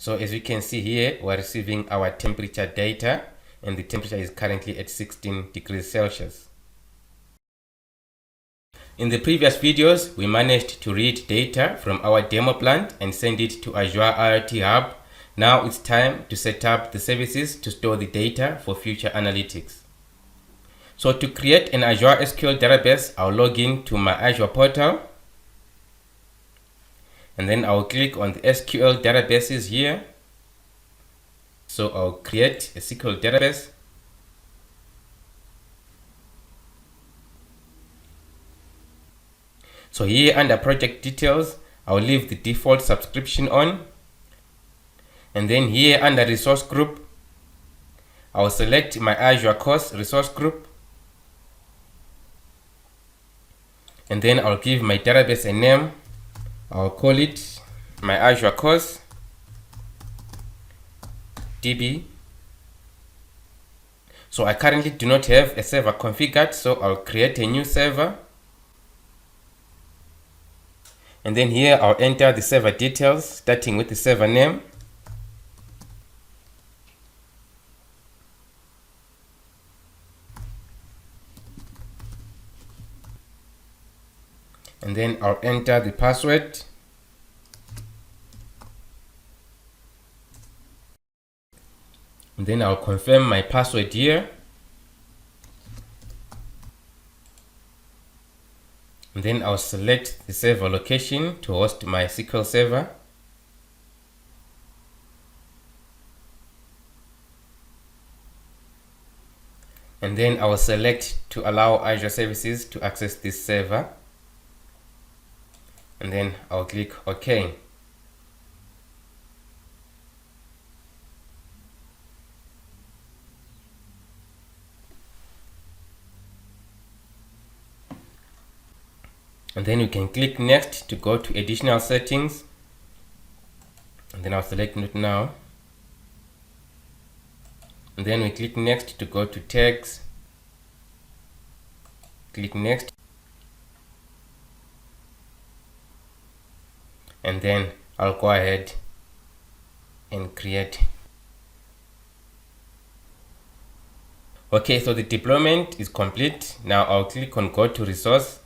So as you can see here, we're receiving our temperature data, and the temperature is currently at 16 degrees Celsius. In the previous videos, we managed to read data from our demo plant and send it to Azure IoT Hub. Now it's time to set up the services to store the data for future analytics. So to create an Azure SQL database, I'll log in to my Azure portal. And then I'll click on the SQL databases here. So I'll create a SQL database. So here under project details, I'll leave the default subscription on. And then here under resource group, I'll select my Azure course resource group. And then I'll give my database a name. I'll call it my Azure course DB. So I currently do not have a server configured, so I'll create a new server. And then here I'll enter the server details, starting with the server name. And then I'll enter the password. And then I'll confirm my password here. And then I'll select the server location to host my SQL server. And then I will select to allow Azure services to access this server. And then I'll click OK. And then you can click next to go to additional settings. And then I'll select Not Now. And then we click next to go to tags. Click next. And then I'll go ahead and create. Okay, so the deployment is complete. Now I'll click on Go to Resource.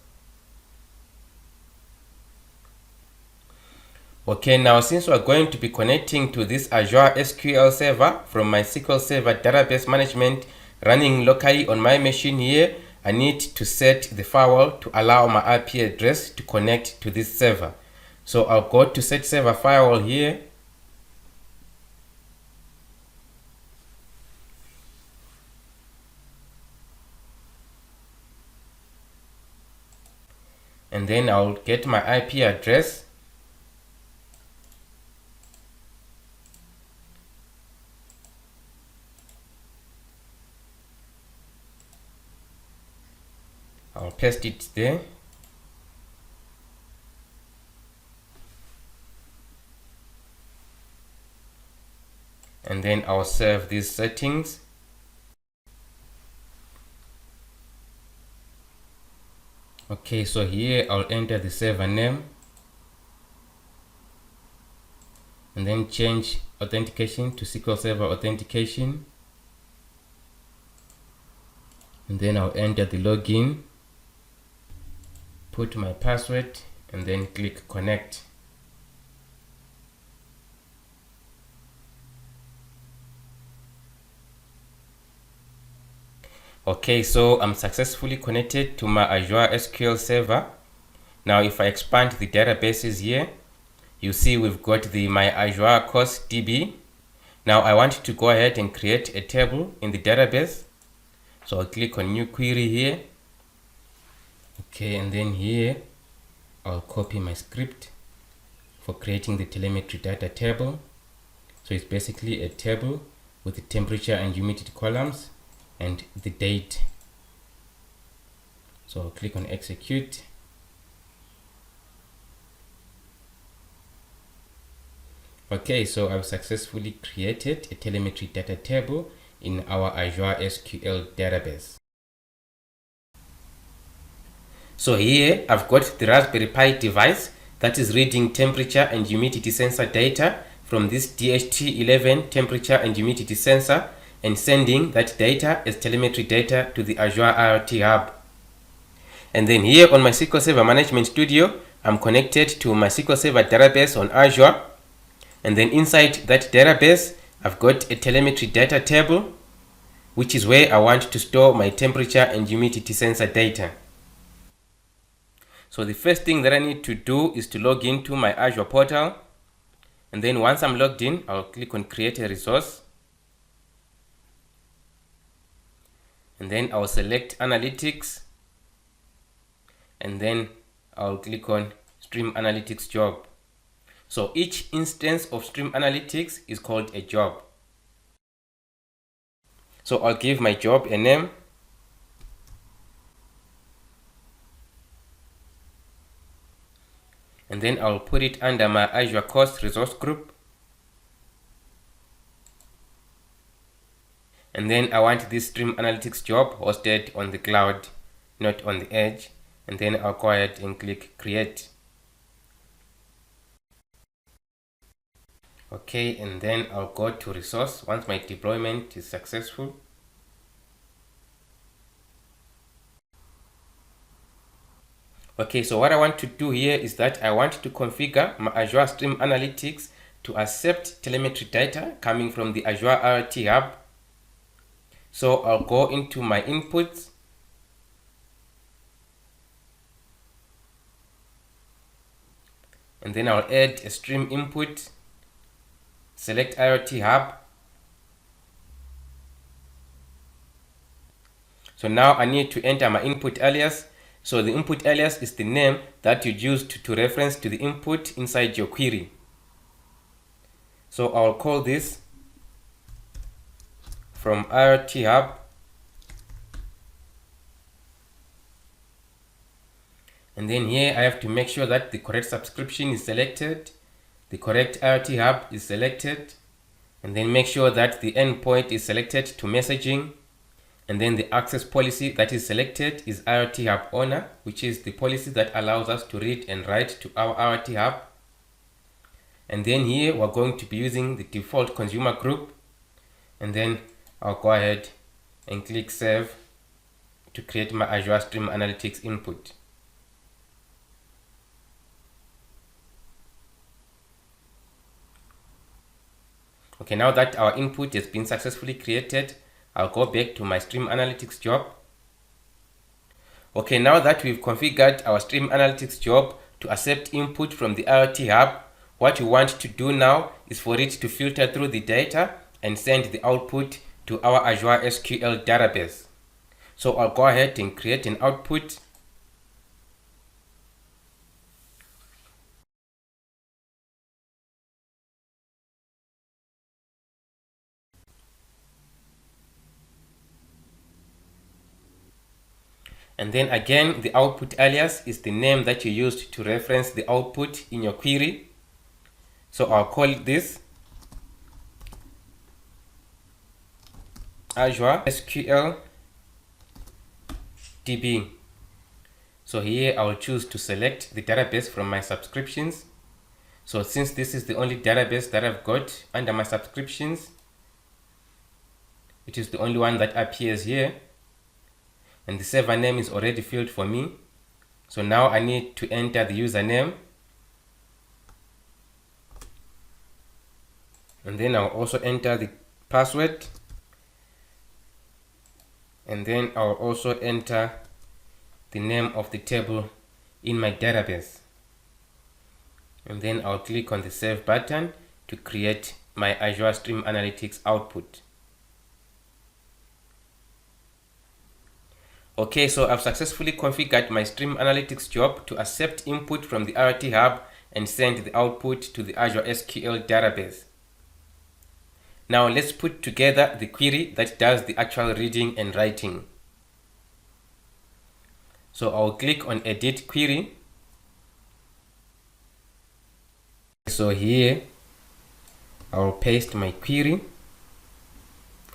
Okay, now since we're going to be connecting to this Azure SQL server from my SQL Server database management running locally on my machine here, I need to set the firewall to allow my IP address to connect to this server. So I'll go to set server firewall here. And then I'll get my IP address. I'll paste it there. And then I'll save these settings. Okay, so here I'll enter the server name. And then change authentication to SQL Server authentication. And then I'll enter the login. Put my password and then click connect. Okay, so I'm successfully connected to my Azure SQL server. Now if I expand the databases here, you see we've got the my Azure course DB. Now I want to go ahead and create a table in the database. So I'll click on new query here. Okay, and then here I'll copy my script for creating the telemetry data table. So it's basically a table with the temperature and humidity columns and the date. So I'll click on execute. Okay, so I've successfully created a telemetry data table in our Azure SQL database. So here I've got the Raspberry Pi device that is reading temperature and humidity sensor data from this DHT11 temperature and humidity sensor and sending that data as telemetry data to the Azure IoT Hub. And then here on my SQL Server Management Studio, I'm connected to my SQL Server database on Azure. And then inside that database, I've got a telemetry data table, which is where I want to store my temperature and humidity sensor data. So the first thing that I need to do is to log into my Azure portal. And then once I'm logged in, I'll click on create a resource. And then I'll select analytics. And then I'll click on Stream Analytics job. So each instance of Stream Analytics is called a job. So I'll give my job a name. And then I'll put it under my Azure Cost Resource Group. And then I want this Stream Analytics job hosted on the cloud, not on the edge. And then I'll go ahead and click Create. Okay, and then I'll go to Resource once my deployment is successful. Okay, so what I want to do here is that I want to configure my Azure Stream Analytics to accept telemetry data coming from the Azure IoT Hub. So I'll go into my inputs. And then I'll add a stream input. Select IoT Hub. So now I need to enter my input alias. So the input alias is the name that you use to reference to the input inside your query. So I'll call this from IoT Hub. And then here I have to make sure that the correct subscription is selected, the correct IoT Hub is selected, and then make sure that the endpoint is selected to messaging. And then the access policy that is selected is IoT Hub owner, which is the policy that allows us to read and write to our IoT Hub. And then here we're going to be using the default consumer group. And then I'll go ahead and click Save to create my Azure Stream Analytics input. Okay, now that our input has been successfully created, I'll go back to my Stream Analytics job. Okay, now that we've configured our Stream Analytics job to accept input from the IoT Hub, what we want to do now is for it to filter through the data and send the output to our Azure SQL Database. So I'll go ahead and create an output. And then again, the output alias is the name that you used to reference the output in your query. So I'll call this Azure SQL DB. So here I'll choose to select the database from my subscriptions. So since this is the only database that I've got under my subscriptions, it is the only one that appears here. And the server name is already filled for me. So now I need to enter the username. And then I'll also enter the password. And then I'll also enter the name of the table in my database. And then I'll click on the Save button to create my Azure Stream Analytics output. Okay, so I've successfully configured my Stream Analytics job to accept input from the IoT Hub and send the output to the Azure SQL Database. Now let's put together the query that does the actual reading and writing. So I'll click on Edit Query. So here I'll paste my query.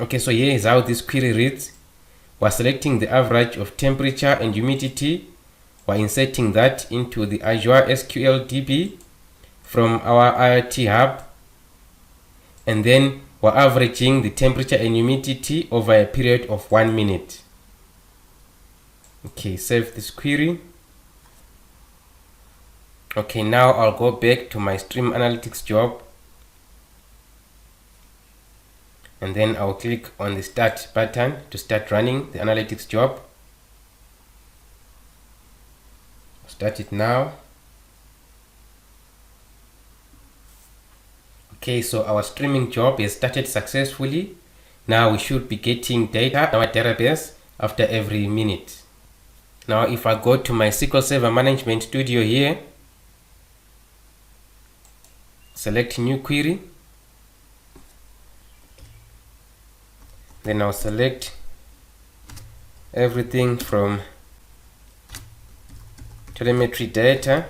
Okay, so here is how this query reads. We're selecting the average of temperature and humidity. We're inserting that into the Azure SQL DB from our IoT Hub. And then we're averaging the temperature and humidity over a period of 1 minute. Okay, save this query. Okay, now I'll go back to my Stream Analytics job. And then I'll click on the Start button to start running the analytics job. Start it now. Okay, so our streaming job is started successfully. Now we should be getting data in our database after every minute. Now if I go to my SQL Server Management Studio here, select new query, then I'll select everything from telemetry data,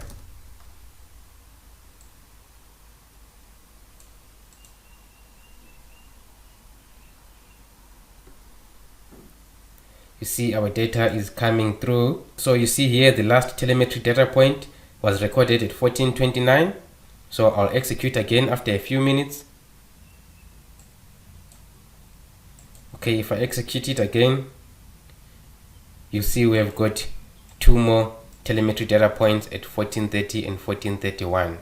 you see our data is coming through. So you see here the last telemetry data point was recorded at 14:29. So I'll execute again after a few minutes. Okay, if I execute it again, you see we have got two more telemetry data points at 14:30 and 14:31.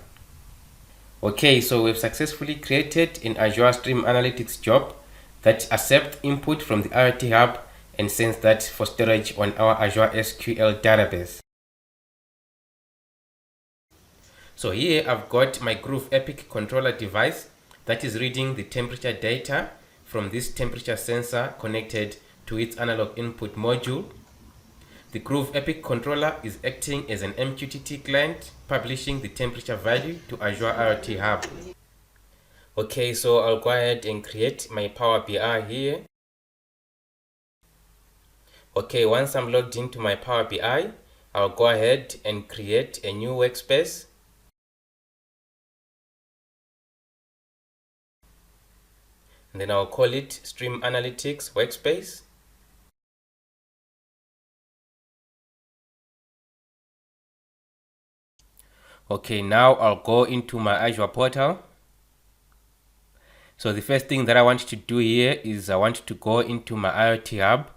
Okay, so we've successfully created an Azure Stream Analytics job that accepts input from the IoT Hub and sends that for storage on our Azure SQL database. So here I've got my Groove Epic controller device that is reading the temperature data from this temperature sensor connected to its analog input module. The Groove Epic controller is acting as an MQTT client, publishing the temperature value to Azure IoT Hub. Okay, so I'll go ahead and create my Power BI here. Okay, once I'm logged into my Power BI, I'll go ahead and create a new workspace. And then I'll call it Stream Analytics Workspace. Okay, now I'll go into my Azure portal. So the first thing that I want to do here is I want to go into my IoT Hub.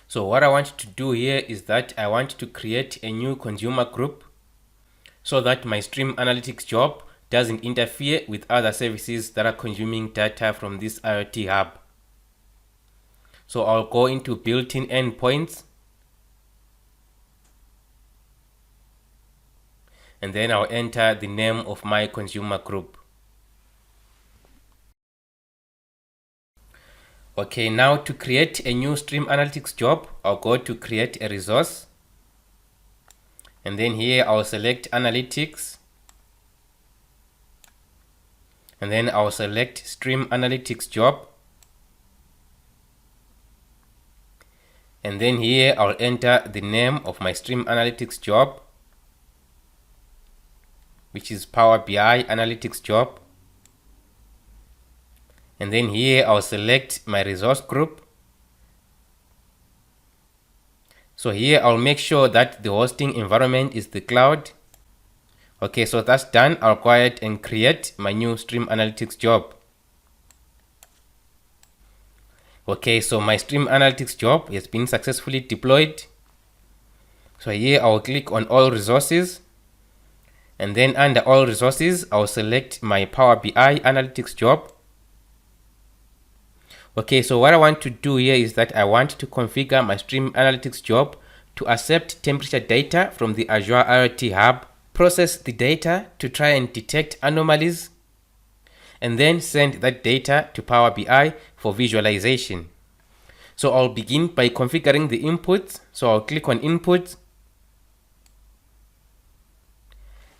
So what I want to do here is that I want to create a new consumer group so that my Stream Analytics job doesn't interfere with other services that are consuming data from this IoT Hub. So I'll go into built-in endpoints, and then I'll enter the name of my consumer group. Okay, now to create a new Stream Analytics job, I'll go to create a resource, and then here I'll select Analytics, and then I'll select Stream Analytics job, and then here I'll enter the name of my Stream Analytics job, which is Power BI Analytics job, and then here I'll select my resource group. So here I'll make sure that the hosting environment is the cloud. Okay, so that's done. I'll go ahead and create my new Stream Analytics job. Okay, so my Stream Analytics job has been successfully deployed. So here I'll click on all resources, and then under all resources I'll select my Power BI Analytics job. Okay, so what I want to do here is that I want to configure my Stream Analytics job to accept temperature data from the Azure IoT Hub, process the data to try and detect anomalies, and then send that data to Power BI for visualization. So I'll begin by configuring the inputs. So I'll click on Input,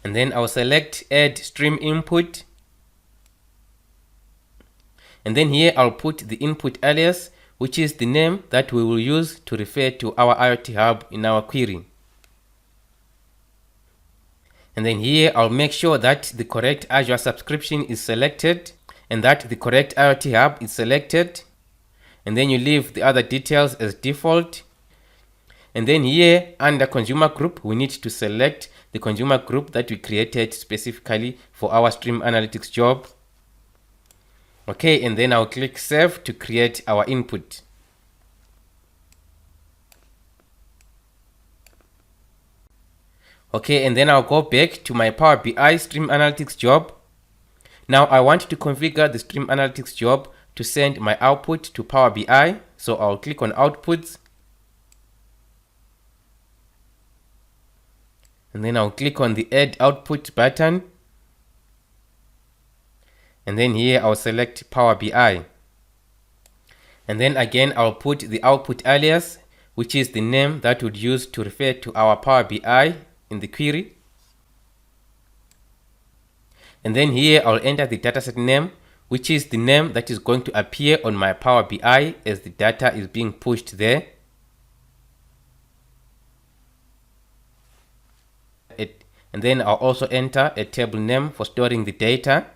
and then I'll select Add Stream Input. And then here I'll put the input alias, which is the name that we will use to refer to our IoT Hub in our query. And then here I'll make sure that the correct Azure subscription is selected and that the correct IoT Hub is selected. And then you leave the other details as default. And then here under consumer group, we need to select the consumer group that we created specifically for our Stream Analytics job. Okay, and then I'll click Save to create our input. Okay, and then I'll go back to my Power BI Stream Analytics job. Now I want to configure the Stream Analytics job to send my output to Power BI. So I'll click on Outputs, and then I'll click on the Add Output button. And then here I'll select Power BI. And then again I'll put the output alias, which is the name that would use to refer to our Power BI in the query. And then here I'll enter the dataset name, which is the name that is going to appear on my Power BI as the data is being pushed there. And then I'll also enter a table name for storing the data.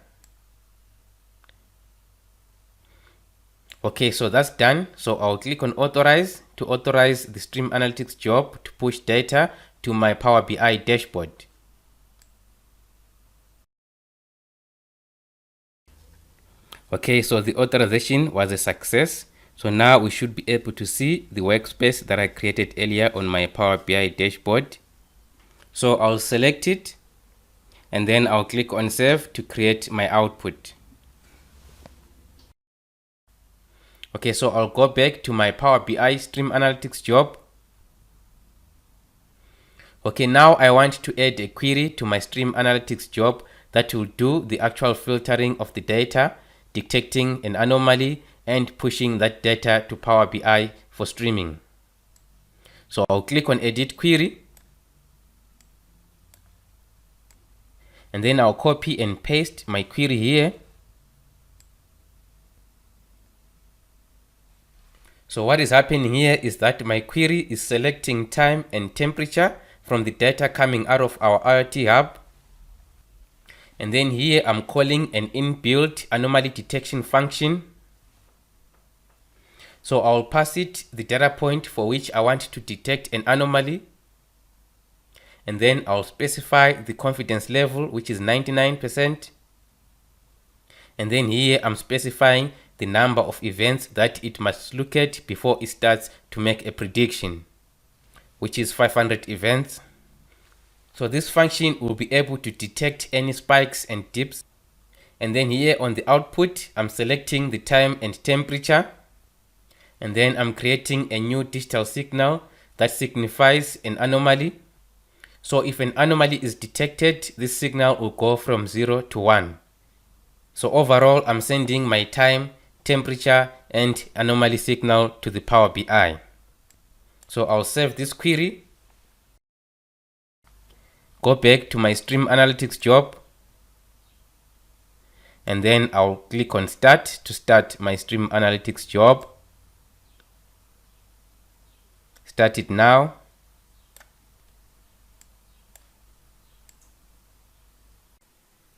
Okay, so that's done. So I'll click on authorize to authorize the Stream Analytics job to push data to my Power BI dashboard. Okay, so the authorization was a success. So now we should be able to see the workspace that I created earlier on my Power BI dashboard. So I'll select it and then I'll click on save to create my output. Okay, so I'll go back to my Power BI Stream Analytics job. Okay, now I want to add a query to my Stream Analytics job that will do the actual filtering of the data, detecting an anomaly and pushing that data to Power BI for streaming. So I'll click on edit query. And then I'll copy and paste my query here. So what is happening here is that my query is selecting time and temperature from the data coming out of our IoT Hub. And then here I'm calling an inbuilt anomaly detection function. So I'll pass it the data point for which I want to detect an anomaly. And then I'll specify the confidence level, which is 99%. And then here I'm specifying the number of events that it must look at before it starts to make a prediction, which is 500 events. So this function will be able to detect any spikes and dips. And then here on the output, I'm selecting the time and temperature. And then I'm creating a new digital signal that signifies an anomaly. So if an anomaly is detected, this signal will go from 0 to 1. So overall, I'm sending my time, temperature, and anomaly signal to the Power BI. So I'll save this query. Go back to my Stream Analytics job. And then I'll click on Start to start my Stream Analytics job. Start it now.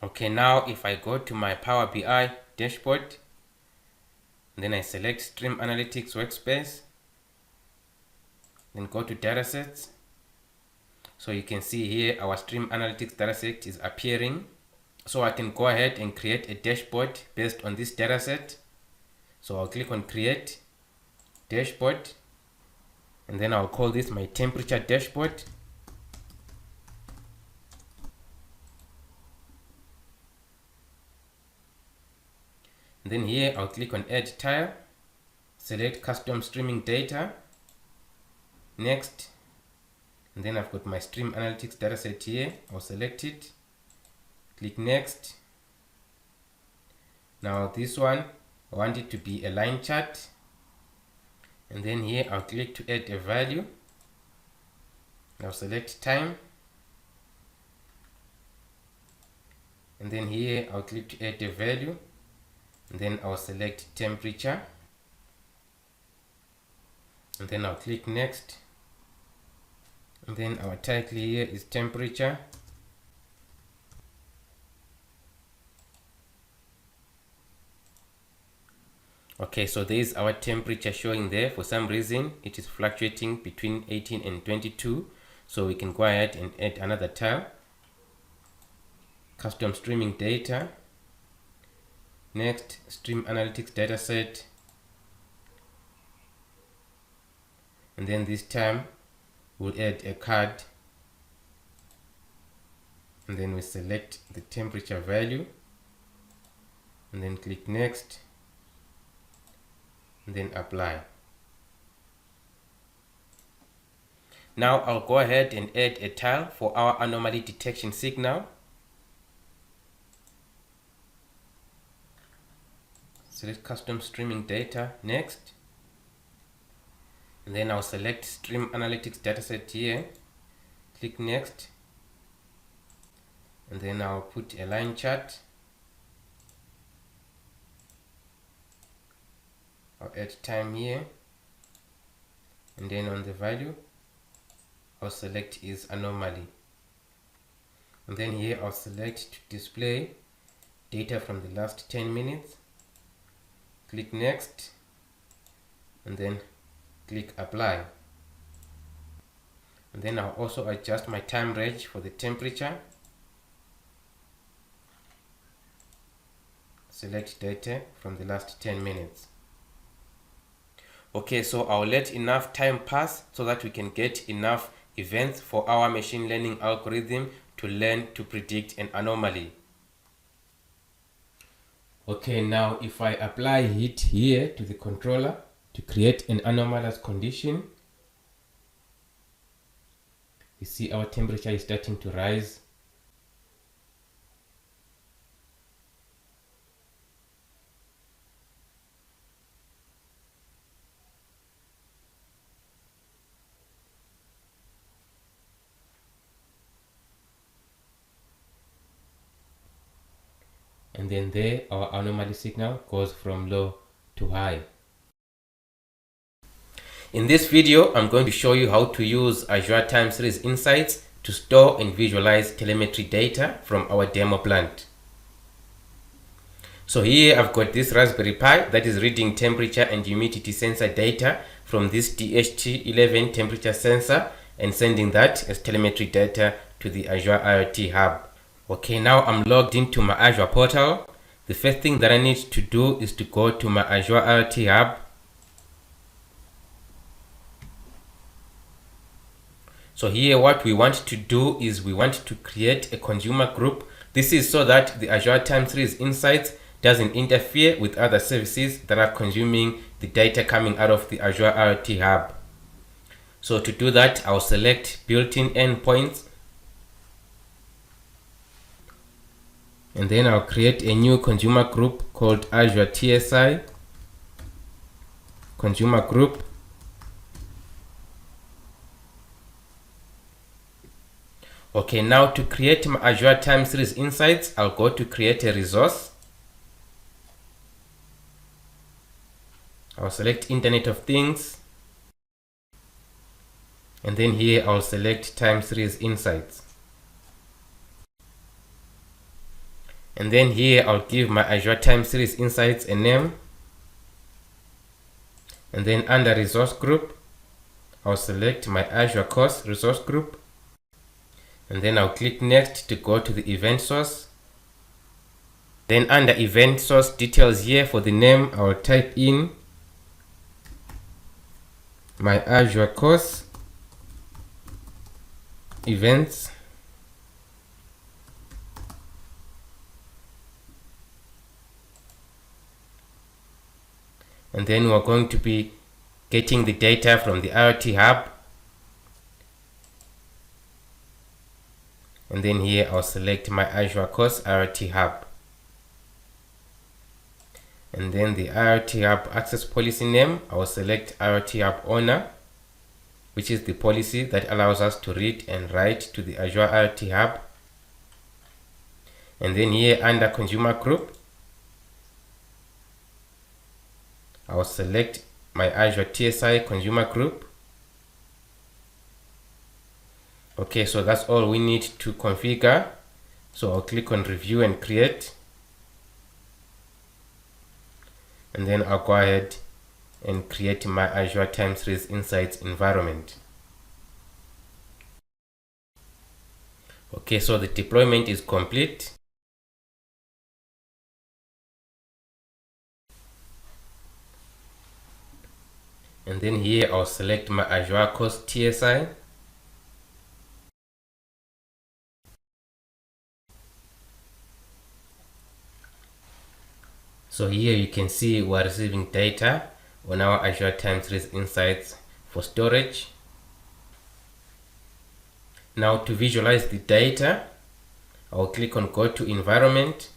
Okay, now if I go to my Power BI dashboard, then I select Stream Analytics Workspace, then go to Datasets. So you can see here our Stream Analytics dataset is appearing. So I can go ahead and create a dashboard based on this dataset. So I'll click on Create Dashboard, and then I'll call this my Temperature Dashboard. And then here I'll click on Add Tile, select Custom Streaming Data, Next, and then I've got my Stream Analytics dataset here. I'll select it, click Next. Now this one, I want it to be a line chart, and then here I'll click to add a value. I'll select time, and then here I'll click to add a value, and then I'll select temperature, and then I'll click Next, and then our title here is temperature. Okay, so there is our temperature showing there. For some reason it is fluctuating between 18 and 22, so we can go ahead and add another tab, custom streaming data. Next, Stream Analytics dataset, and then this time we'll add a card, and then we select the temperature value, and then click Next, and then Apply. Now I'll go ahead and add a tile for our anomaly detection signal. Select custom streaming data, next. And then I'll select Stream Analytics dataset here, click Next, and then I'll put a line chart. I'll add time here, and then on the value I'll select is Anomaly, and then here I'll select to display data from the last 10 minutes, click Next, and then click Apply. And then I'll also adjust my time range for the temperature. Select data from the last 10 minutes. Okay, so I'll let enough time pass so that we can get enough events for our machine learning algorithm to learn to predict an anomaly. Okay, now if I apply heat here to the controller to create an anomalous condition, you see our temperature is starting to rise. And then there our anomaly signal goes from low to high. In this video, I'm going to show you how to use Azure Time Series Insights to store and visualize telemetry data from our demo plant. So here I've got this Raspberry Pi that is reading temperature and humidity sensor data from this DHT11 temperature sensor and sending that as telemetry data to the Azure IoT Hub. Okay, now I'm logged into my Azure portal. The first thing that I need to do is to go to my Azure IoT Hub. So here what we want to do is we want to create a consumer group. This is so that the Azure Time Series Insights doesn't interfere with other services that are consuming the data coming out of the Azure IoT Hub. So to do that, I'll select built-in endpoints, and then I'll create a new consumer group called Azure TSI consumer group. Okay, now to create my Azure Time Series Insights, I'll go to create a resource. I'll select Internet of Things, and then here I'll select Time Series Insights. And then here I'll give my Azure Time Series Insights a name. And then under Resource Group, I'll select my Azure Course Resource Group. And then I'll click Next to go to the event source. Then under event source details here for the name, I'll type in my Azure Course Events. And then we're going to be getting the data from the IoT Hub. And then here I'll select my Azure Course IoT Hub. And then the IoT Hub access policy name, I will select IoT Hub owner, which is the policy that allows us to read and write to the Azure IoT Hub. And then here under consumer group, I will select my Azure TSI consumer group. Okay, so that's all we need to configure. So I'll click on review and create. And then I'll go ahead and create my Azure Time Series Insights environment. Okay, so the deployment is complete. And then here I'll select my Azure Course TSI. So here you can see we're receiving data on our Azure Time Series Insights for storage. Now to visualize the data, I'll click on Go to Environment.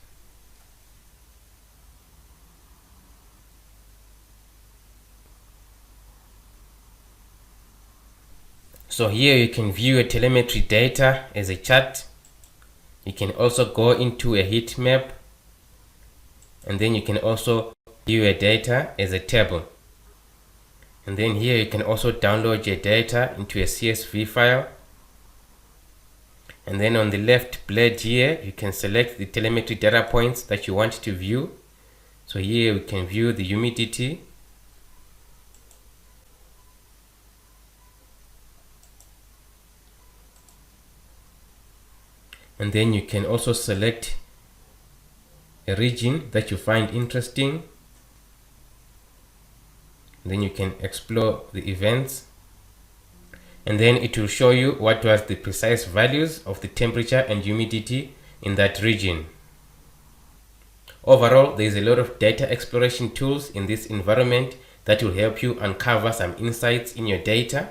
So here you can view a telemetry data as a chart. You can also go into a heat map, and then you can also view a data as a table. And then here you can also download your data into a CSV file. And then on the left blade here, you can select the telemetry data points that you want to view. So here we can view the humidity. And then you can also select a region that you find interesting. Then you can explore the events, and then it will show you what was the precise values of the temperature and humidity in that region. Overall, there is a lot of data exploration tools in this environment that will help you uncover some insights in your data.